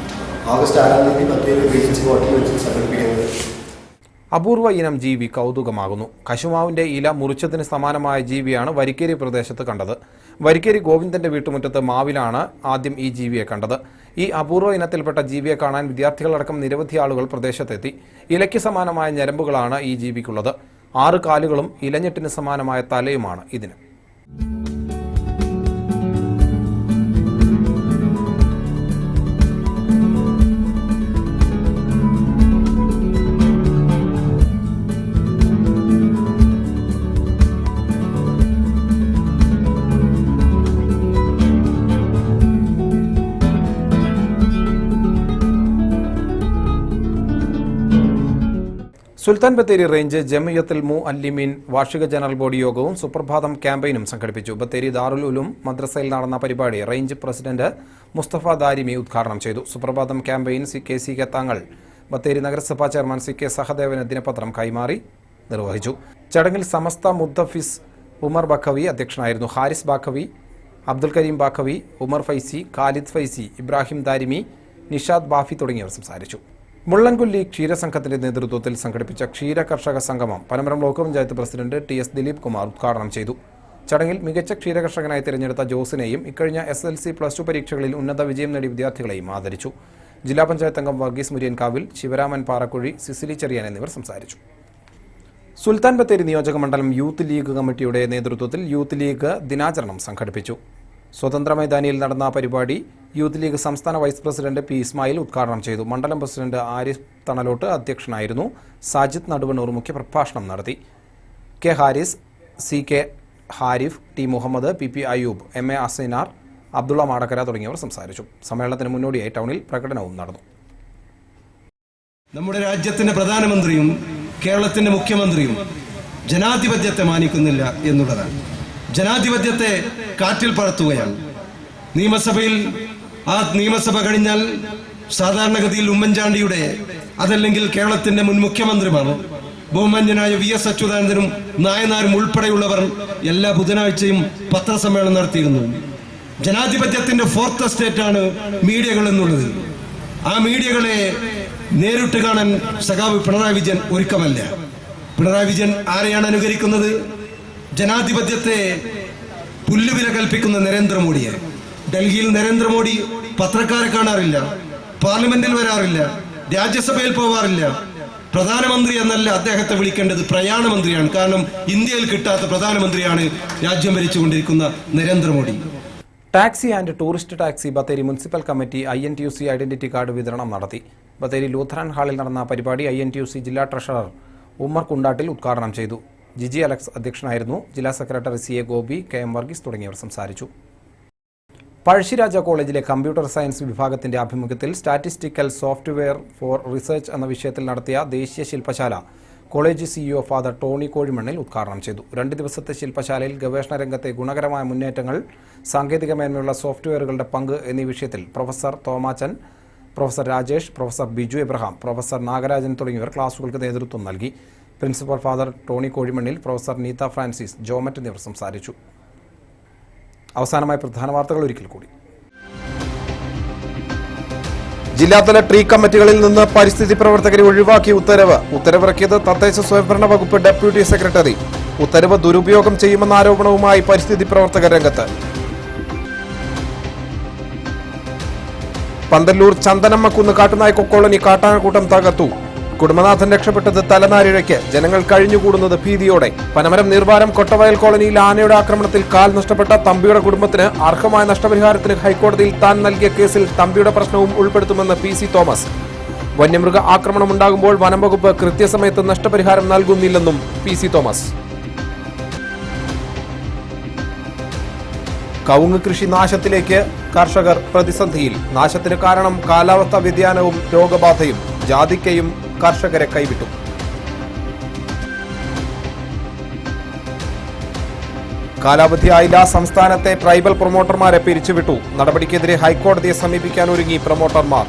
ഓഗസ്റ്റ് 6-ാം തീയതി ബത്തേരി റീജൻസി ഹോട്ടലിൽ വെച്ച് സംഘടിപ്പിക്കുന്നത്. അപൂർവ ഇനം ജീവി കൗതുകമാകുന്നു. കശുമാവിന്റെ ഇല മുറിച്ചതിന് സമാനമായ ജീവിയാണ് വരിക്കേരി പ്രദേശത്ത് കണ്ടത്. വരിക്കേരി ഗോവിന്ദന്റെ വീട്ടുമുറ്റത്ത് മാവിലാണ് ആദ്യം ഈ ജീവിയെ കണ്ടത്. ഈ അപൂർവ ഇനത്തിൽപ്പെട്ട ജീവിയെ കാണാൻ വിദ്യാർത്ഥികളടക്കം നിരവധി ആളുകൾ പ്രദേശത്തെത്തി. ഇലയ്ക്ക് സമാനമായ ഞരമ്പുകളാണ് ഈ ജീവിക്കുള്ളത്. 6 കാലുകളും ഇലഞ്ഞെട്ടിന് സമാനമായ തലയുമാണ് ഇതിന്. സുൽത്താൻ ബത്തേരി റേഞ്ച് ജമിയത്തുൽ മുഅല്ലിമീൻ വാർഷിക ജനറൽ ബോഡി യോഗവും സുപ്രഭാതം ക്യാമ്പയിനും സംഘടിപ്പിച്ചു. ബത്തേരി ദാറുൽ ഉലൂം മദ്രസയിൽ നടന്ന പരിപാടി റേഞ്ച് പ്രസിഡന്റ് മുസ്തഫ ദാരിമി ഉദ്ഘാടനം ചെയ്തു. സുപ്രഭാതം ക്യാമ്പയിൻ CK തങ്ങൾ ബത്തേരി നഗരസഭാ ചെയർമാൻ CK സഹദേവന് ദിനപത്രം കൈമാറി നിർവഹിച്ചു. ചടങ്ങിൽ സമസ്ത മുദ്ദഫിസ് ഉമർ ബഖവി അധ്യക്ഷനായിരുന്നു. ഹാരിസ് ബാഖവി, അബ്ദുൽ കരീം ബാഖവി, ഉമർ ഫൈസി, ഖാലിദ് ഫൈസി, ഇബ്രാഹിം ദാരിമി, നിഷാദ് ബാഫി തുടങ്ങിയവർ സംസാരിച്ചു. മുള്ളൻകൊല്ലി ക്ഷീരസംഘത്തിന്റെ നേതൃത്വത്തിൽ സംഘടിപ്പിച്ച ക്ഷീര കർഷക സംഗമം Panamaram block panchayat president TS Dileep Kumar ഉദ്ഘാടനം ചെയ്തു. ചടങ്ങിൽ മികച്ച ക്ഷീരകർഷകനായി തിരഞ്ഞെടുത്ത ജോസിനെയും ഇക്കഴിഞ്ഞ SLC+2 പരീക്ഷകളിൽ ഉന്നത വിജയം നേടിയ വിദ്യാർത്ഥികളെയും ആദരിച്ചു. ജില്ലാ പഞ്ചായത്ത് അംഗം വർഗീസ് മുരിയൻകാവിൽ, ശിവരാമൻ പാറക്കുഴി, സിസിലി ചെറിയാൻ എന്നിവർ സംസാരിച്ചു. സുൽത്താൻ ബത്തേരി നിയോജക മണ്ഡലം യൂത്ത് ലീഗ് കമ്മിറ്റിയുടെ നേതൃത്വത്തിൽ യൂത്ത് ലീഗ് ദിനാചരണം സംഘടിപ്പിച്ചു. സ്വതന്ത്ര മൈതാനിയിൽ നടന്ന പരിപാടി യൂത്ത് ലീഗ് സംസ്ഥാന വൈസ് പ്രസിഡന്റ് P ഇസ്മായിൽ ഉദ്ഘാടനം ചെയ്തു. മണ്ഡലം പ്രസിഡന്റ് ആരിഫ് തണലോട്ട് അധ്യക്ഷനായിരുന്നു. സാജിദ് നടുവണ്ണൂർ മുഖ്യപ്രഭാഷണം നടത്തി. K Haris, CK Harif, T Muhammad, PP Ayyub, MA Asainar, Abdulla Madakkara തുടങ്ങിയവർ സംസാരിച്ചു. സമ്മേളനത്തിന് മുന്നോടിയായി ടൗണിൽ പ്രകടനവും നടന്നു. നമ്മുടെ രാജ്യത്തിന്റെ പ്രധാനമന്ത്രിയും കേരളത്തിന്റെ മുഖ്യമന്ത്രിയും ജനാധിപത്യത്തെ മാനിക്കുന്നില്ല എന്നുള്ളതാണ്. ജനാധിപത്യത്തെ കാറ്റിൽ പറത്തുകയാണ്. നിയമസഭയിൽ നിയമസഭ കഴിഞ്ഞാൽ സാധാരണഗതിയിൽ ഉമ്മൻചാണ്ടിയുടെ അതല്ലെങ്കിൽ കേരളത്തിന്റെ മുൻ മുഖ്യമന്ത്രിമാർ ബഹുമാന്യനായ VS അച്യുതാനന്ദനും നായനാരും ഉൾപ്പെടെയുള്ളവർ എല്ലാ ബുധനാഴ്ചയും പത്രസമ്മേളനം നടത്തിയിരുന്നു. ജനാധിപത്യത്തിന്റെ 4th എസ്റ്റേറ്റാണ് മീഡിയകൾ എന്നുള്ളത്. ആ മീഡിയകളെ നേരിട്ട് കാണാൻ സഖാവ് പിണറായി വിജയൻ ഒരുക്കമല്ല. പിണറായി വിജയൻ ആരെയാണ് അനുകരിക്കുന്നത്? ജനാധിപത്യത്തെ പുല്ലുവില കൽപ്പിക്കുന്ന നരേന്ദ്രമോദിയെ. ഡൽഹിയിൽ നരേന്ദ്രമോദി പത്രക്കാരെ കാണാറില്ല, പാർലമെന്റിൽ വരാറില്ല, രാജ്യസഭയിൽ പോവാറില്ല. പ്രധാനമന്ത്രി എന്നല്ല അദ്ദേഹത്തെ വിളിക്കേണ്ടത്, പ്രയാണമന്ത്രിയാണ്. കാരണം ഇന്ത്യയിൽ കിട്ടാത്ത പ്രധാനമന്ത്രിയാണ് രാജ്യം ഭരിച്ചുകൊണ്ടിരിക്കുന്ന Narendra Modi. Taxi and tourist taxi Bathery municipal committee INTUC identity card വിതരണം നടത്തി. ബത്തേരി ലൂഥറൻ ഹാളിൽ നടന്ന പരിപാടി INTUC ജില്ലാ ട്രഷറർ ഉമ്മർ കുണ്ടാട്ടിൽ ഉദ്ഘാടനം ചെയ്തു. ജിജി അലക്സ് അധ്യക്ഷനായിരുന്നു. ജില്ലാ secretary CA Gopi, KM Varghese തുടങ്ങിയവർ സംസാരിച്ചു. പഴശ്ശിരാജ കോളേജിലെ കമ്പ്യൂട്ടർ സയൻസ് വിഭാഗത്തിന്റെ ആഭിമുഖ്യത്തിൽ സ്റ്റാറ്റിസ്റ്റിക്കൽ സോഫ്റ്റ്വെയർ ഫോർ റിസർച്ച് എന്ന വിഷയത്തിൽ നടത്തിയ ദേശീയ ശില്പശാല college CEO father Tony Kozhimannil ഉദ്ഘാടനം ചെയ്തു. 2 ദിവസത്തെ ശില്പശാലയിൽ ഗവേഷണ രംഗത്തെ ഗുണകരമായ മുന്നേറ്റങ്ങൾ, സാങ്കേതിക മേന്മയുള്ള സോഫ്റ്റ്വെയറുകളുടെ പങ്ക് എന്നീ വിഷയത്തിൽ professor Thomachan, professor Rajesh, professor Biju Abraham, professor Nagarajan തുടങ്ങിയവർ ക്ലാസുകൾക്ക് നേതൃത്വം നൽകി. Principal father Tony Kozhimannil, professor Neetha Francis, Jomet എന്നിവർ സംസാരിച്ചു. അവസാനമായി പ്രധാന വാർത്തകൾ ഒരിക്കൽ കൂടി. ജില്ലാതല ട്രീ കമ്മിറ്റികളിൽ നിന്ന് പരിസ്ഥിതി പ്രവർത്തകരെ ഒഴിവാക്കി ഉത്തരവിറക്കിയത് തദ്ദേശ സ്വയംഭരണ വകുപ്പ് ഡെപ്യൂട്ടി സെക്രട്ടറി. ഉത്തരവ് ദുരുപയോഗം ചെയ്യുമെന്ന ആരോപണവുമായി പരിസ്ഥിതി പ്രവർത്തകർ രംഗത്ത്. പന്തല്ലൂർ ചന്ദനമ്മക്കുന്ന് കാട്ടുനായ്ക്ക കോളനി കാട്ടാനക്കൂട്ടം തകർത്തു. കുടുംബനാഥൻ രക്ഷപ്പെട്ടത് തലനാരിഴയ്ക്ക്, ജനങ്ങൾ കഴിഞ്ഞുകൂടുന്നത് ഭീതിയോടെ. പനമരം നീർവാരം കൊട്ടവയൽ കോളനിയിൽ ആനയുടെ ആക്രമണത്തിൽ കാൽ നഷ്ടപ്പെട്ട തമ്പിയുടെ കുടുംബത്തിന് അർഹമായ നഷ്ടപരിഹാരത്തിന് ഹൈക്കോടതിയിൽ താൻ നൽകിയ കേസിൽ തമ്പിയുടെ പ്രശ്നവും ഉൾപ്പെടുത്തുമെന്ന് PC തോമസ്. വന്യമൃഗ ആക്രമണമുണ്ടാകുമ്പോൾ വനംവകുപ്പ് കൃത്യസമയത്ത് നഷ്ടപരിഹാരം നൽകുന്നില്ലെന്നും PC തോമസ്. കവുങ്ങ് കൃഷി നാശത്തിലേക്ക്, കർഷകർ പ്രതിസന്ധിയിൽ. നാശത്തിന് കാരണം കാലാവസ്ഥാ വ്യതിയാനവും രോഗബാധയും. ജാതിക്കയും കർഷകരെ കൈവിട്ടു. കാലാവധിയായില്ല. സംസ്ഥാനത്തെ ട്രൈബൽ പ്രൊമോട്ടർമാരെ പിരിച്ചുവിട്ടു. നടപടിക്കെതിരെ ഹൈക്കോടതിയെ സമീപിക്കാനൊരുങ്ങി പ്രൊമോട്ടർമാർ.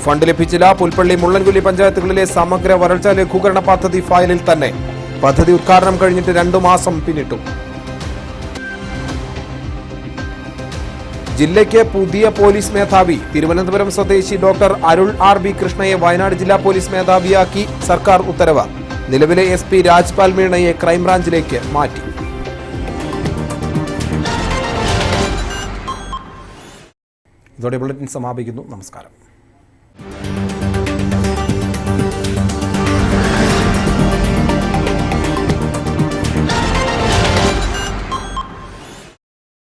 ഫണ്ട് ലഭിച്ചില്ല. പുൽപ്പള്ളി, മുള്ളൻകൊല്ലി പഞ്ചായത്തുകളിലെ സമഗ്ര വരൾച്ചാ ലഘൂകരണ പദ്ധതി ഫയലിൽ തന്നെ. പദ്ധതി ഉദ്ഘാടനം കഴിഞ്ഞിട്ട് 2 മാസം പിന്നിട്ടു. ജില്ലയ്ക്ക് പുതിയ പോലീസ് മേധാവി. തിരുവനന്തപുരം സ്വദേശി ഡോക്ടർ അരുൾ ആർ ബി കൃഷ്ണയെ വയനാട് ജില്ലാ പോലീസ് മേധാവിയാക്കി സർക്കാർ ഉത്തരവ്. നിലവിലെ SP രാജ്പാൽ മീണയെ ക്രൈംബ്രാഞ്ചിലേക്ക് മാറ്റി. ഇതോടെ ബുള്ളറ്റിൻ സമാപിക്കുന്നു. നമസ്കാരം.